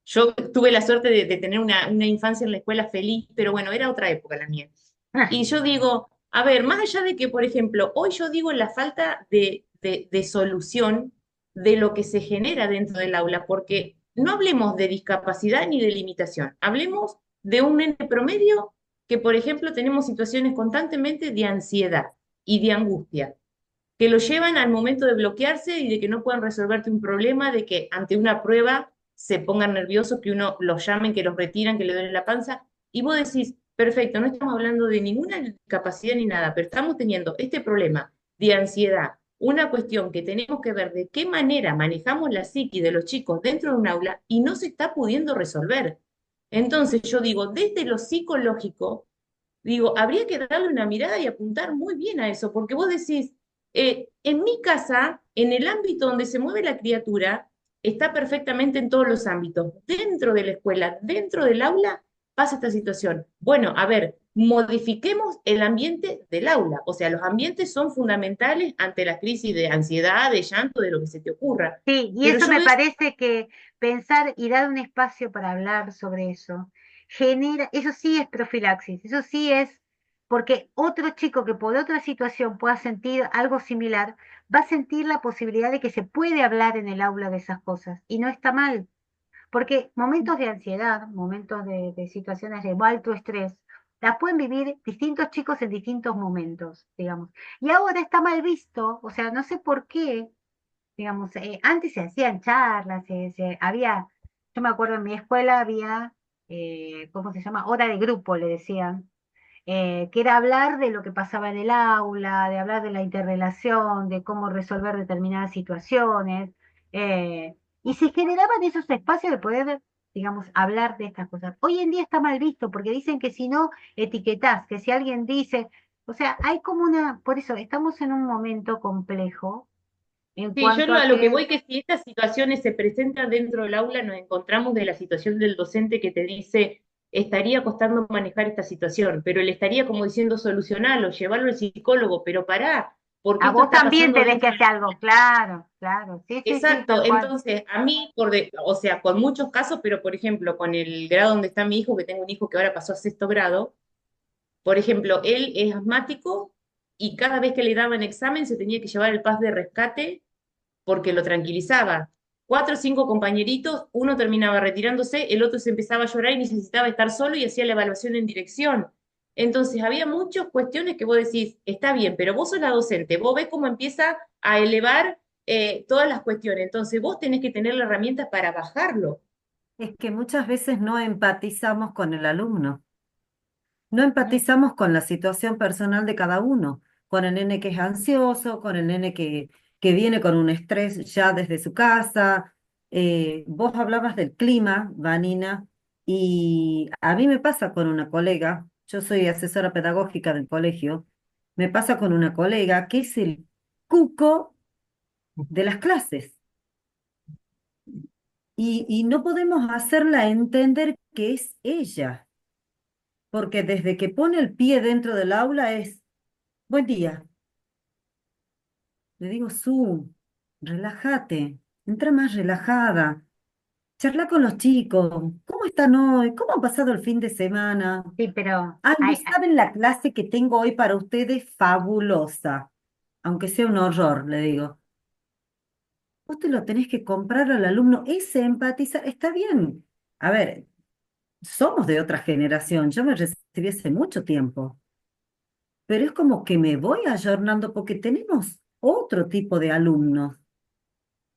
Yo tuve la suerte de tener una infancia en la escuela feliz, pero bueno, era otra época la mía. Ah, Y yo digo, a ver, más allá de que, por ejemplo, hoy yo digo la falta de solución de lo que se genera dentro del aula, porque no hablemos de discapacidad ni de limitación, hablemos de un ente promedio que, por ejemplo, tenemos situaciones constantemente de ansiedad y de angustia, que lo llevan al momento de bloquearse y de que no puedan resolverte un problema, de que ante una prueba se pongan nerviosos, que uno los llamen, que los retiran, que le duele la panza, y vos decís, perfecto, no estamos hablando de ninguna discapacidad ni nada, pero estamos teniendo este problema de ansiedad, una cuestión que tenemos que ver de qué manera manejamos la psique de los chicos dentro de un aula y no se está pudiendo resolver. Entonces yo digo, desde lo psicológico, digo, habría que darle una mirada y apuntar muy bien a eso, porque vos decís, en mi casa, en el ámbito donde se mueve la criatura, está perfectamente en todos los ámbitos. Dentro de la escuela, dentro del aula, pasa esta situación. Bueno, a ver, modifiquemos el ambiente del aula. O sea, los ambientes son fundamentales ante la crisis de ansiedad, de llanto, de lo que se te ocurra. sí, y Pero eso yo me veo, parece que pensar y dar un espacio para hablar sobre eso genera, eso sí es profilaxis, eso sí es, porque otro chico que por otra situación pueda sentir algo similar, va a sentir la posibilidad de que se puede hablar en el aula de esas cosas, y no está mal. Porque momentos de ansiedad, momentos de situaciones de alto estrés, las pueden vivir distintos chicos en distintos momentos, digamos. Y ahora está mal visto, o sea, no sé por qué, digamos, antes se hacían charlas, había, yo me acuerdo en mi escuela había, ¿cómo se llama? Hora de grupo, le decían, que era hablar de lo que pasaba en el aula, de hablar de la interrelación, de cómo resolver determinadas situaciones, y se generaban esos espacios de poder, digamos, hablar de estas cosas. Hoy en día está mal visto porque dicen que si no etiquetás, que si alguien dice, o sea, hay como una, por eso estamos en un momento complejo en sí, yo cuanto a a lo que que, voy que si estas situaciones se presentan dentro del aula, nos encontramos de la situación del docente que te dice, estaría costando manejar esta situación, pero él estaría como diciendo solucionarlo, llevarlo al psicólogo, pero pará, porque a esto vos está también pasando tenés que dentro del hacer aula. algo, claro, claro, sí, sí, sí, Exacto, tal cual. entonces a mí, o sea, con muchos casos, pero por ejemplo, con el grado donde está mi hijo, que tengo un hijo que ahora pasó a sexto grado, por ejemplo, él es asmático y cada vez que le daban examen se tenía que llevar el pas de rescate porque lo tranquilizaba. 4 o 5 compañeritos, uno terminaba retirándose, el otro se empezaba a llorar y necesitaba estar solo y hacía la evaluación en dirección. Entonces, había muchas cuestiones que vos decís, está bien, pero vos sos la docente, vos ves cómo empieza a elevar todas las cuestiones, entonces vos tenés que tener la herramienta para bajarlo. Es que muchas veces no empatizamos con el alumno. No ¿No? empatizamos con la situación personal de cada uno, con el nene que es ansioso, con el nene que viene con un estrés ya desde su casa. Vos hablabas del clima, Vanina, y a mí me pasa con una colega, yo soy asesora pedagógica del colegio, me pasa con una colega que es el cuco de las clases y no podemos hacerla entender que es ella, porque desde que pone el pie dentro del aula es... Buen día. Le digo, relájate, entra más relajada, charla con los chicos, ¿cómo están hoy? ¿Cómo han pasado el fin de semana? Sí, pero Ay, no saben la clase que tengo hoy para ustedes, fabulosa, aunque sea un horror, le digo. Vos te lo tenés que comprar al alumno, ese empatizar, está bien. A ver, somos de otra generación, yo me recibí hace mucho tiempo, pero es como que me voy ayornando porque tenemos otro tipo de alumnos.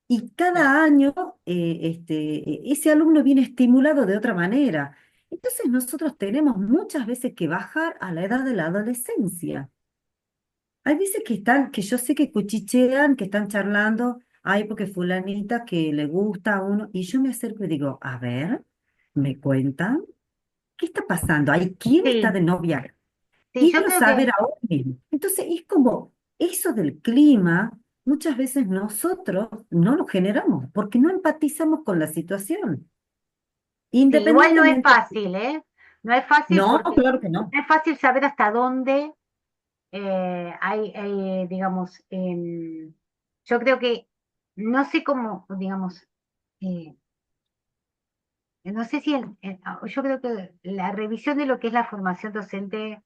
Y cada año ese alumno viene estimulado de otra manera. Entonces nosotros tenemos muchas veces que bajar a la edad de la adolescencia. Hay veces que están, que yo sé que cuchichean, que están charlando, ay, porque fulanita que le gusta a uno, y yo me acerco y digo, a ver, ¿me cuentan? ¿Qué está pasando? Ay, ¿quién está sí, de novia? sí, yo Quiero creo saber que ahora mismo. Entonces, es como eso del clima, muchas veces nosotros no lo generamos porque no empatizamos con la situación. sí, igual no es Independientemente, fácil, ¿eh? No es fácil no, porque claro que no. no es fácil saber hasta dónde digamos, yo creo que, no sé cómo, digamos, eh, no sé si, yo creo que la revisión de lo que es la formación docente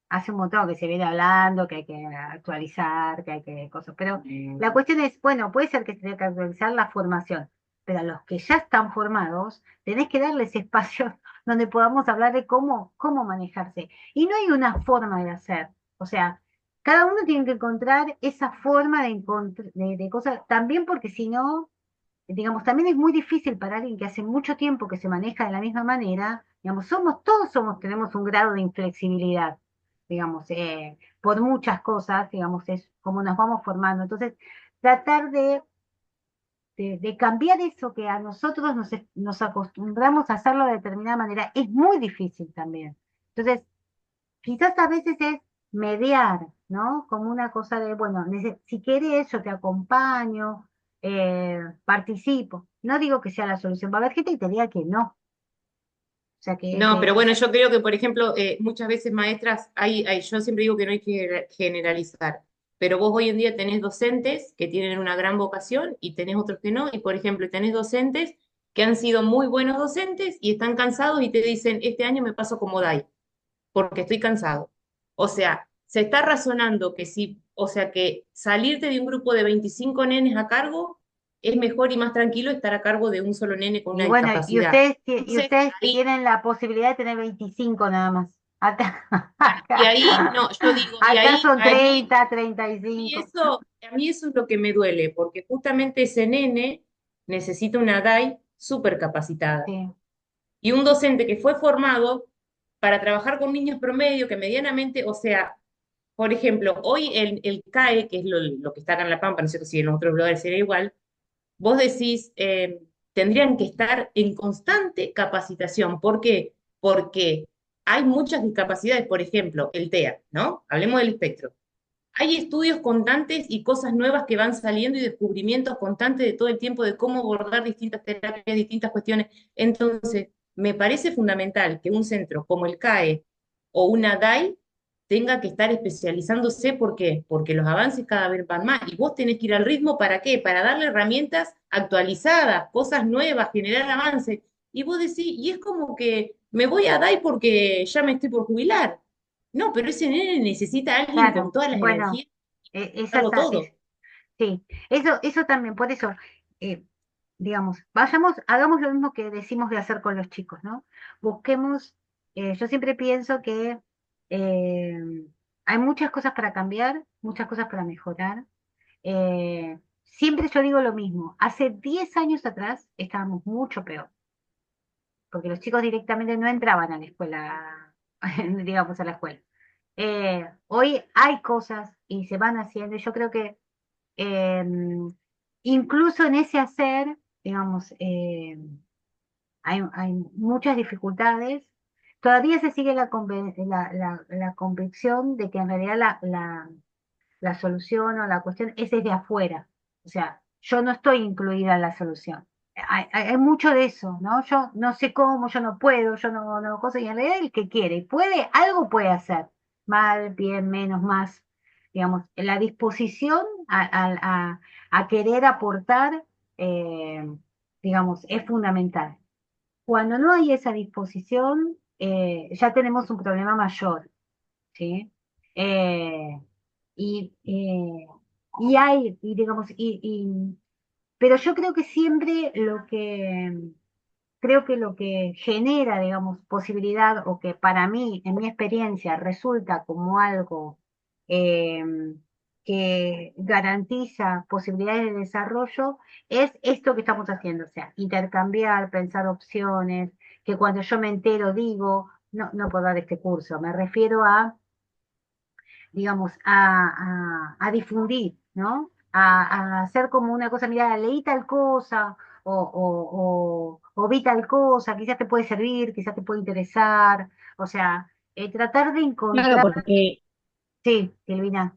hace un montón que se viene hablando, que hay que actualizar, que hay que cosas, pero la cuestión es, bueno, puede ser que se tenga que actualizar la formación, pero a los que ya están formados, tenés que darles espacio donde podamos hablar de cómo manejarse. Y no hay una forma de hacer, o sea, cada uno tiene que encontrar esa forma de cosas, también porque si no, digamos, también es muy difícil para alguien que hace mucho tiempo que se maneja de la misma manera, digamos, tenemos un grado de inflexibilidad, digamos, por muchas cosas, digamos, es como nos vamos formando. Entonces, tratar de cambiar eso que a nosotros nos acostumbramos a hacerlo de determinada manera es muy difícil también. Entonces, quizás a veces es mediar, ¿no? Como una cosa de, bueno, si querés yo te acompaño, participo. No digo que sea la solución, va a haber gente que te diga que no. O sea, No, pero bueno, yo creo que, por ejemplo, muchas veces maestras, yo siempre digo que no hay que generalizar, pero vos hoy en día tenés docentes que tienen una gran vocación y tenés otros que no, y por ejemplo, tenés docentes que han sido muy buenos docentes y están cansados y te dicen, este año me paso como DAI, porque estoy cansado. O sea, se está razonando que si, o sea, que salirte de un grupo de 25 nenes a cargo es mejor y más tranquilo estar a cargo de un solo nene con y una bueno, discapacidad. y Entonces, ustedes ahí tienen la posibilidad de tener 25 nada más. Acá, Y acá, ahí, no, yo digo, y acá ahí, son allí, 30, 35. a mí eso es lo que me duele, porque justamente ese nene necesita una DAI súper capacitada. Sí, Y un docente que fue formado para trabajar con niños promedio, que medianamente, o sea, por ejemplo, hoy el CAE, que es lo que está acá en La Pampa, no sé si en otros lugares sería igual, vos decís, tendrían que estar en constante capacitación. ¿Por qué? Porque hay muchas discapacidades, por ejemplo, el TEA, ¿no? Hablemos del espectro. Hay estudios constantes y cosas nuevas que van saliendo y descubrimientos constantes de todo el tiempo de cómo abordar distintas terapias, distintas cuestiones. Entonces, me parece fundamental que un centro como el CAE o una DAI tenga que estar especializándose. ¿Por qué? Porque los avances cada vez van más y vos tenés que ir al ritmo. ¿Para qué? Para darle herramientas actualizadas, cosas nuevas, generar avances. Y vos decís, y es como que me voy a DAI porque ya me estoy por jubilar. No, pero ese nene necesita a alguien con claro. todas las Bueno, energías y esa, darlo todo. sí, eso también, por eso. eh, digamos, hagamos lo mismo que decimos de hacer con los chicos, ¿no? Busquemos, yo siempre pienso que eh, hay muchas cosas para cambiar, muchas cosas para mejorar. Siempre yo digo lo mismo, hace 10 años atrás estábamos mucho peor, porque los chicos directamente no entraban a la escuela, digamos, a la escuela. Hoy hay cosas y se van haciendo, y yo creo que eh, incluso en ese hacer, digamos, hay muchas dificultades. Todavía se sigue la convicción de que en realidad la solución o la cuestión es desde afuera. O sea, yo no estoy incluida en la solución. Hay mucho de eso, ¿no? Yo no sé cómo, yo no puedo, yo no cosa, y en realidad el que quiere, y puede, algo puede hacer, mal, bien, menos, más, digamos, la disposición a querer aportar, eh, digamos, es fundamental. Cuando no hay esa disposición, ya tenemos un problema mayor, ¿sí? Eh, y, eh, y hay, y digamos, pero yo creo que siempre creo que lo que genera, digamos, posibilidad o que para mí, en mi experiencia, resulta como algo eh, que garantiza posibilidades de desarrollo, es esto que estamos haciendo, o sea, intercambiar, pensar opciones, que cuando yo me entero digo, no puedo dar este curso, me refiero a digamos, a difundir, ¿no? A hacer como una cosa, mira, leí tal cosa o vi tal cosa, quizás te puede servir, quizás te puede interesar, o sea, tratar de Claro, encontrar, sí, Silvina,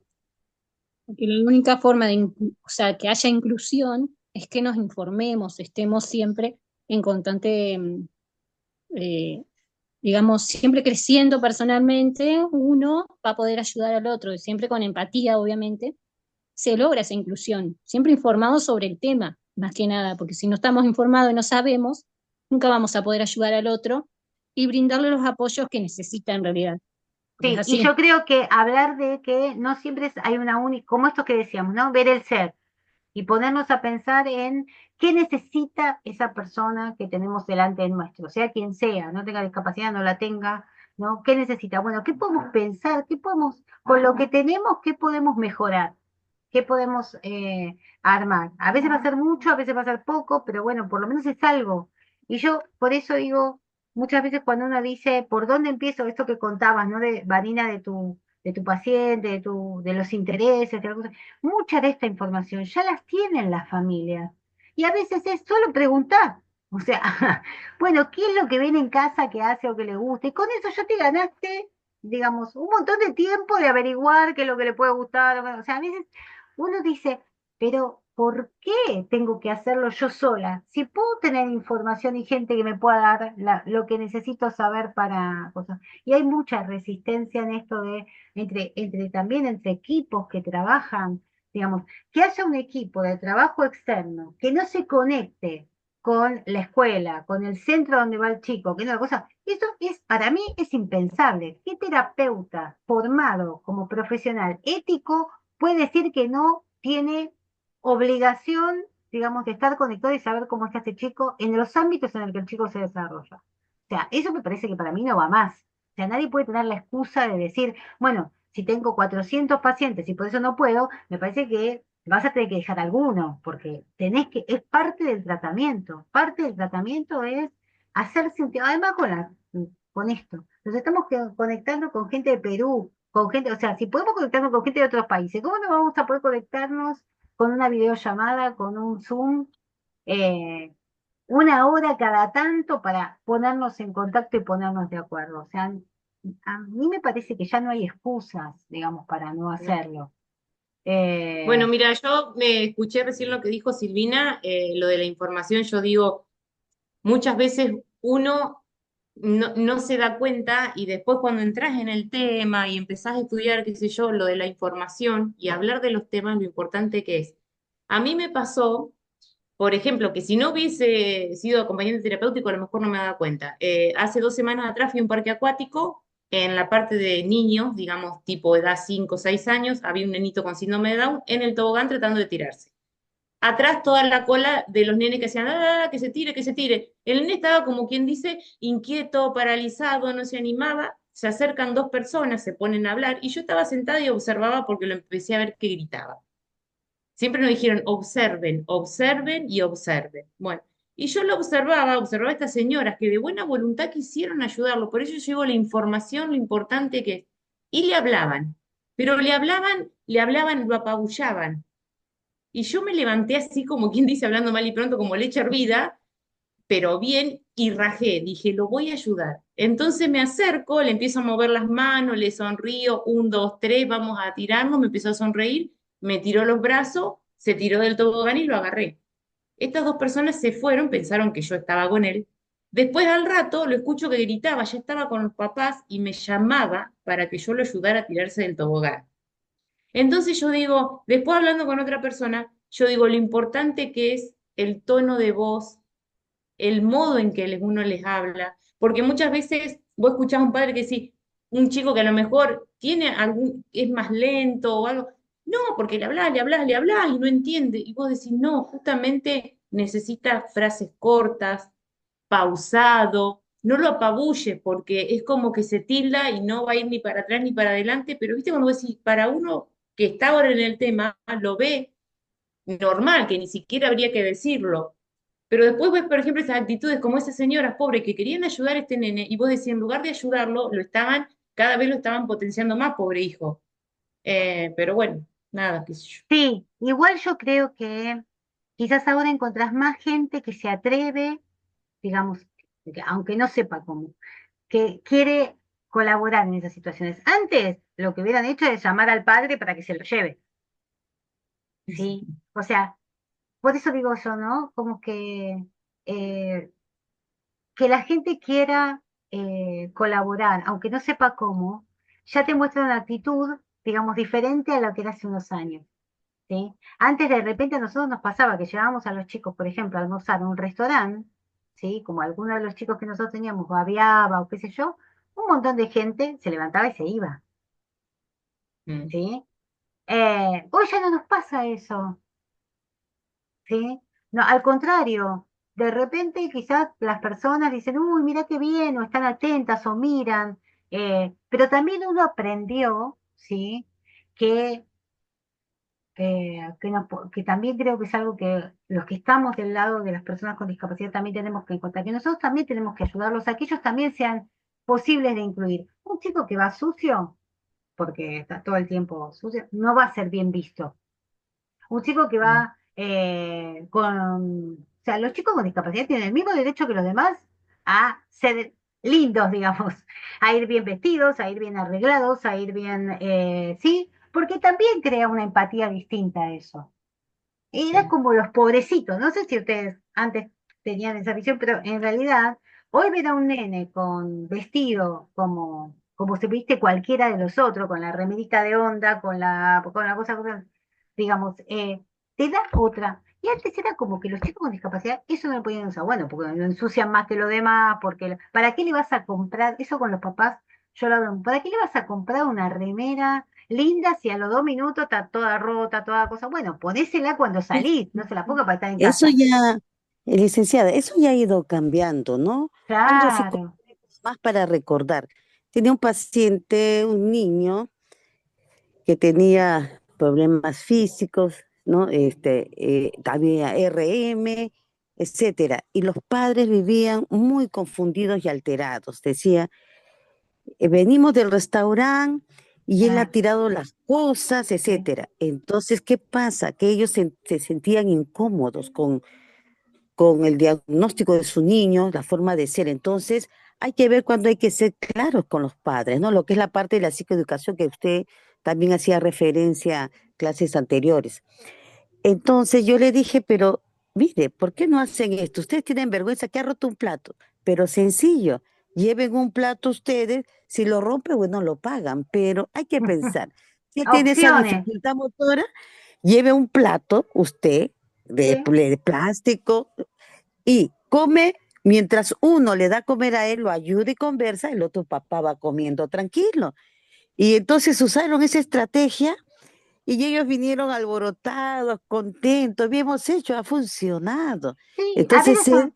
porque la única forma o sea, que haya inclusión es que nos informemos, estemos siempre en constante, eh, digamos, siempre creciendo personalmente, uno va a poder ayudar al otro, y siempre con empatía, obviamente, se logra esa inclusión, siempre informados sobre el tema, más que nada, porque si no estamos informados y no sabemos, nunca vamos a poder ayudar al otro y brindarle los apoyos que necesita en realidad. Porque es sí, y yo así. creo que hablar de que no siempre hay una única, como esto que decíamos, ¿no? Ver el ser. Y ponernos a pensar en qué necesita esa persona que tenemos delante de nuestro, sea quien sea, no tenga discapacidad, no la tenga, ¿no? ¿Qué necesita? Bueno, ¿qué podemos pensar? ¿Qué podemos, con lo que tenemos, qué podemos mejorar? ¿Qué podemos armar? A veces va a ser mucho, a veces va a ser poco, pero bueno, por lo menos es algo. Y yo por eso digo, muchas veces cuando uno dice, ¿por dónde empiezo? Esto que contabas, ¿no? De Vanina, de tu paciente, de los intereses, de la cosa. Mucha de esta información ya las tienen las familias. Y a veces es solo preguntar. O sea, bueno, ¿qué es lo que ven en casa que hace o que le gusta? Y con eso ya te ganaste, digamos, un montón de tiempo de averiguar qué es lo que le puede gustar. O sea, a veces uno dice, pero ¿por qué tengo que hacerlo yo sola? Si puedo tener información y gente que me pueda dar lo que necesito saber para cosas. Y hay mucha resistencia en esto de, también entre equipos que trabajan, digamos, que haya un equipo de trabajo externo que no se conecte con la escuela, con el centro donde va el chico, que no, cosa, eso es, para mí es impensable. ¿Qué terapeuta formado como profesional ético puede decir que no tiene obligación, digamos, de estar conectado y saber cómo está este chico en los ámbitos en el que el chico se desarrolla? O sea, eso me parece que para mí no va más. O sea, nadie puede tener la excusa de decir, bueno, si tengo 400 pacientes y por eso no puedo, me parece que vas a tener que dejar alguno, porque es parte del tratamiento es hacerse un además con esto, nos estamos conectando con gente de Perú, con gente, o sea, si podemos conectarnos con gente de otros países, ¿cómo no vamos a poder conectarnos con una videollamada, con un Zoom, eh, una hora cada tanto para ponernos en contacto y ponernos de acuerdo? O sea, a mí me parece que ya no hay excusas, digamos, para no hacerlo. Bueno, Eh, mira, yo me escuché recién lo que dijo Silvina, lo de la información, yo digo, muchas veces uno no se da cuenta y después cuando entras en el tema y empezás a estudiar, qué sé yo, lo de la información y hablar de los temas, lo importante que es. A mí me pasó, por ejemplo, que si no hubiese sido acompañante terapéutico, a lo mejor no me daba cuenta. Hace 2 semanas atrás fui a un parque acuático en la parte de niños, digamos, tipo edad 5 o 6 años, había un nenito con síndrome de Down en el tobogán tratando de tirarse. atrás toda la cola de los nenes que hacían, "Ah, que se tire, que se tire". El nene estaba como quien dice, inquieto, paralizado, no se animaba. Se acercan dos personas, se ponen a hablar, y yo estaba sentada y observaba porque lo empecé a ver que gritaba. Siempre nos dijeron, observen, observen y observen. Bueno, y yo lo observaba a estas señoras que de buena voluntad quisieron ayudarlo, por eso llevo la información, lo importante que es. Y le hablaban, pero le hablaban, lo apabullaban. Y yo me levanté así como quien dice, hablando mal y pronto, como leche hervida, pero bien, y rajé, dije, lo voy a ayudar. Entonces me acerco, le empiezo a mover las manos, le sonrío, un, dos, tres, vamos a tirarnos, me empezó a sonreír, me tiró los brazos, se tiró del tobogán y lo agarré. Estas dos personas se fueron, pensaron que yo estaba con él. Después al rato lo escucho que gritaba, ya estaba con los papás y me llamaba para que yo lo ayudara a tirarse del tobogán. Entonces yo digo, después hablando con otra persona, yo digo lo importante que es el tono de voz, el modo en que uno les habla, porque muchas veces vos escuchás a un padre que sí, un chico que a lo mejor tiene es más lento o algo, no, porque le hablas y no entiende, y vos decís, no, justamente necesita frases cortas, pausado, no lo apabulle, porque es como que se tilda y no va a ir ni para atrás ni para adelante, pero viste cuando vos decís, para uno que está ahora en el tema, lo ve normal, que ni siquiera habría que decirlo, pero después ves, por ejemplo, esas actitudes como esas señoras pobres que querían ayudar a este nene y vos decís, en lugar de ayudarlo, cada vez lo estaban potenciando más, pobre hijo. Pero bueno, nada, qué sé yo. Sí, igual yo creo que quizás ahora encontrás más gente que se atreve, digamos, aunque no sepa cómo, que quiere colaborar en esas situaciones. Antes lo que hubieran hecho es llamar al padre para que se lo lleve, ¿sí? O sea, por eso digo yo, ¿no? Como eh, que la gente quiera colaborar, aunque no sepa cómo, ya te muestra una actitud, digamos, diferente a lo que era hace unos años. ¿Sí? Antes de repente a nosotros nos pasaba que llevábamos a los chicos, por ejemplo, a almorzar a un restaurante, ¿sí? Como alguno de los chicos que nosotros teníamos babeaba o qué sé yo, un montón de gente se levantaba y se iba, Mm. ¿sí? Hoy ya no nos pasa eso, ¿sí? No, al contrario, de repente quizás las personas dicen, uy, mira qué bien, o están atentas o miran, pero también uno aprendió, ¿sí? Que que también creo que es algo que los que estamos del lado de las personas con discapacidad también tenemos que encontrar, que nosotros también tenemos que ayudarlos a que ellos también sean posibles de incluir. Un chico que va sucio, porque está todo el tiempo sucio, no va a ser bien visto. Un chico que Mm. va o sea, los chicos con discapacidad tienen el mismo derecho que los demás a ser lindos, digamos, a ir bien vestidos, a ir bien arreglados, a ir bien, sí, porque también crea una empatía distinta a eso. Era Sí. como los pobrecitos, no sé si ustedes antes tenían esa visión, pero en realidad hoy ver a un nene con vestido como se viste cualquiera de los otros, con la remerita de onda, con la cosa, digamos, te da otra. Y antes era como que los chicos con discapacidad, eso no lo podían usar, bueno, porque lo ensucian más que lo demás, ¿para qué le vas a comprar? Eso con los papás, yo lo hablo, ¿para qué le vas a comprar una remera linda si a los 2 minutos está toda rota, toda cosa? Bueno, ponésela cuando salís, no se la ponga para estar en Eso casa. ya, licenciada, eso ya ha ido cambiando, ¿no? Algo así como Claro, más para recordar. Tenía un paciente, un niño, que tenía problemas físicos, ¿no? Había RM, etcétera. Y los padres vivían muy confundidos y alterados. Decía, venimos del restaurante y él ha ah, tirado las cosas, sí. etcétera. Entonces, ¿qué pasa? Que ellos se sentían incómodos con el diagnóstico de su niño, la forma de ser. Entonces, hay que ver cuando hay que ser claros con los padres, ¿no? Lo que es la parte de la psicoeducación que usted también hacía referencia a clases anteriores. Entonces yo le dije, pero mire, ¿por qué no hacen esto? Ustedes tienen vergüenza que ha roto un plato, pero sencillo, lleven un plato ustedes, si lo rompe, bueno, lo pagan, pero hay que pensar, si él tiene esa Opciones, dificultad motora, lleve un plato usted sí. de plástico y come, mientras uno le da a comer a él, lo ayuda y conversa, el otro papá va comiendo tranquilo. Y entonces usaron esa estrategia Y ellos vinieron alborotados, contentos, bien hemos hecho, ha funcionado. Sí, a Entonces, veces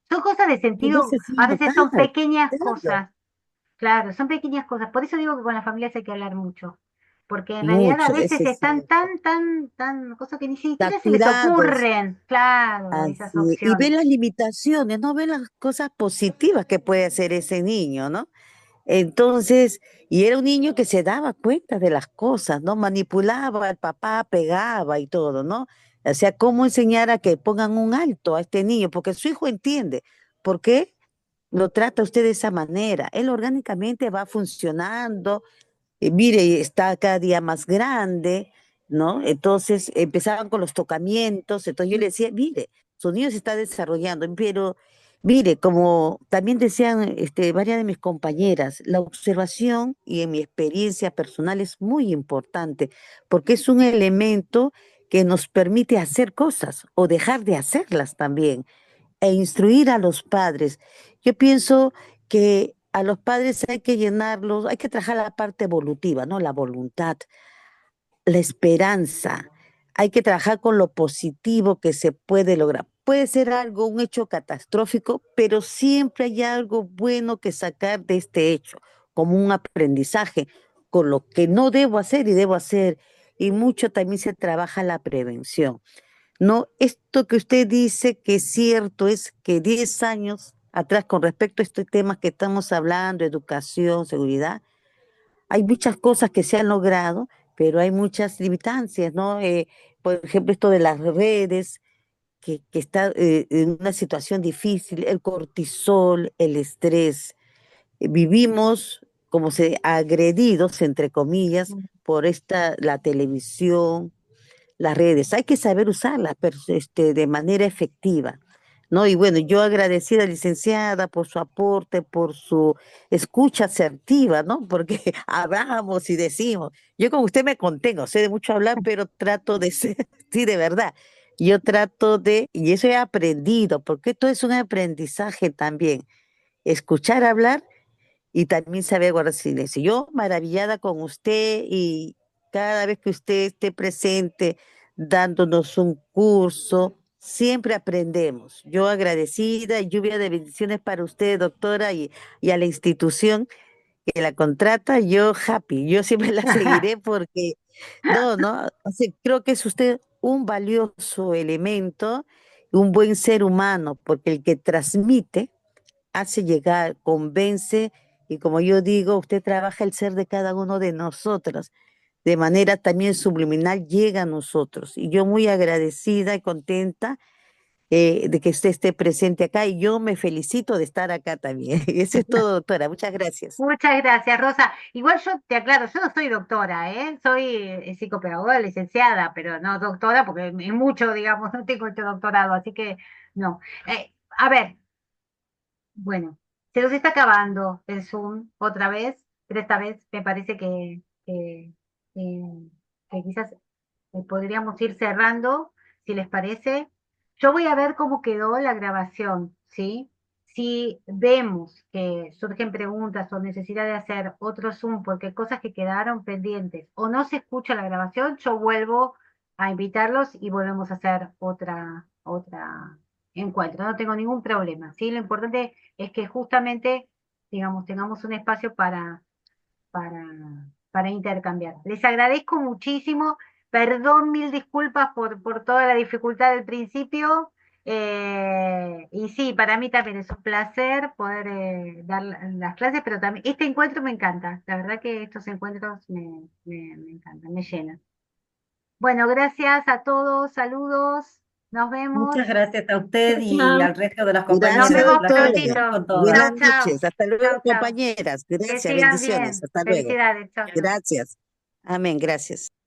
son cosas de sentido, se a sin veces notar, son pequeñas claro, cosas, claro, son pequeñas cosas. Por eso digo que con las familias hay que hablar mucho, porque en realidad a mucho, veces eso es están cierto. tan, cosas que ni siquiera se les Saturados. ocurren, claro, esas Así, y opciones. ven las limitaciones, no ven las cosas positivas que puede hacer ese niño, ¿no? Entonces, y era un niño que se daba cuenta de las cosas, ¿no? Manipulaba al papá, pegaba y todo, ¿no? O sea, cómo enseñar a que pongan un alto a este niño, porque su hijo entiende por qué lo trata usted de esa manera. Él orgánicamente va funcionando, mire, está cada día más grande, ¿no? Entonces empezaban con los tocamientos, entonces yo le decía, mire, su niño se está desarrollando, pero mire, como también decían varias de mis compañeras, la observación y en mi experiencia personal es muy importante, porque es un elemento que nos permite hacer cosas o dejar de hacerlas también e instruir a los padres. Yo pienso que a los padres hay que llenarlos, hay que trabajar la parte evolutiva, ¿no? La voluntad, la esperanza. Hay que trabajar con lo positivo que se puede lograr. Puede ser algo, un hecho catastrófico, pero siempre hay algo bueno que sacar de este hecho, como un aprendizaje, con lo que no debo hacer y debo hacer. Y mucho también se trabaja la prevención. No, esto que usted dice que es cierto es que 10 años atrás, con respecto a estos temas que estamos hablando, educación, seguridad, hay muchas cosas que se han logrado, pero hay muchas limitancias, ¿no? Por ejemplo, esto de las redes, que está en una situación difícil, el cortisol, el estrés. Vivimos como se agredidos, entre comillas, por la televisión, las redes. Hay que saber usarlas de manera efectiva, ¿no? Y bueno, yo agradecida, licenciada, por su aporte, por su escucha asertiva, ¿no? Porque hablamos y decimos. Yo con usted me contengo, sé de mucho hablar, pero trato de ser, sí, de verdad. Yo trato y eso he aprendido, porque esto es un aprendizaje también. Escuchar hablar y también saber guardar silencio. Yo maravillada con usted y cada vez que usted esté presente dándonos un curso, siempre aprendemos. Yo agradecida y lluvia de bendiciones para usted, doctora, y a la institución que la contrata, yo happy, yo siempre la seguiré porque, no, o sea, creo que es usted un valioso elemento, un buen ser humano, porque el que transmite hace llegar, convence y como yo digo, usted trabaja el ser de cada uno de nosotros. De manera también subliminal llega a nosotros. Y yo muy agradecida y contenta de que usted esté presente acá y yo me felicito de estar acá también. Eso es todo, doctora. Muchas gracias. Muchas gracias, Rosa. Igual yo te aclaro, yo no soy doctora, ¿eh? Soy psicopedagoga, licenciada, pero no doctora, porque es mucho, digamos, no tengo este doctorado, así que no. A ver, bueno, se nos está acabando el Zoom otra vez, pero esta vez me parece que quizás podríamos ir cerrando, si les parece. Yo voy a ver cómo quedó la grabación, ¿sí? Si vemos que surgen preguntas o necesidad de hacer otro Zoom porque cosas que quedaron pendientes o no se escucha la grabación, yo vuelvo a invitarlos y volvemos a hacer otra encuentro. No tengo ningún problema, ¿sí? Lo importante es que justamente, digamos, tengamos un espacio para, para intercambiar. Les agradezco muchísimo, perdón, mil disculpas por toda la dificultad del principio. Y sí, para mí también es un placer poder dar las clases, pero también este encuentro me encanta. La verdad que estos encuentros me encantan, me llenan. Bueno, gracias a todos, saludos, nos vemos. Muchas gracias a usted y Chao. al resto de las Nos Gracias, compañeras. Un vemos placer doctora. estar prontito. con todas. Chau, Buenas chau. noches. Hasta luego, Chau, chau. compañeras. Que Gracias, sigan bendiciones. bien. Hasta luego. Felicidades. Chau, chau. Gracias. Amén, gracias.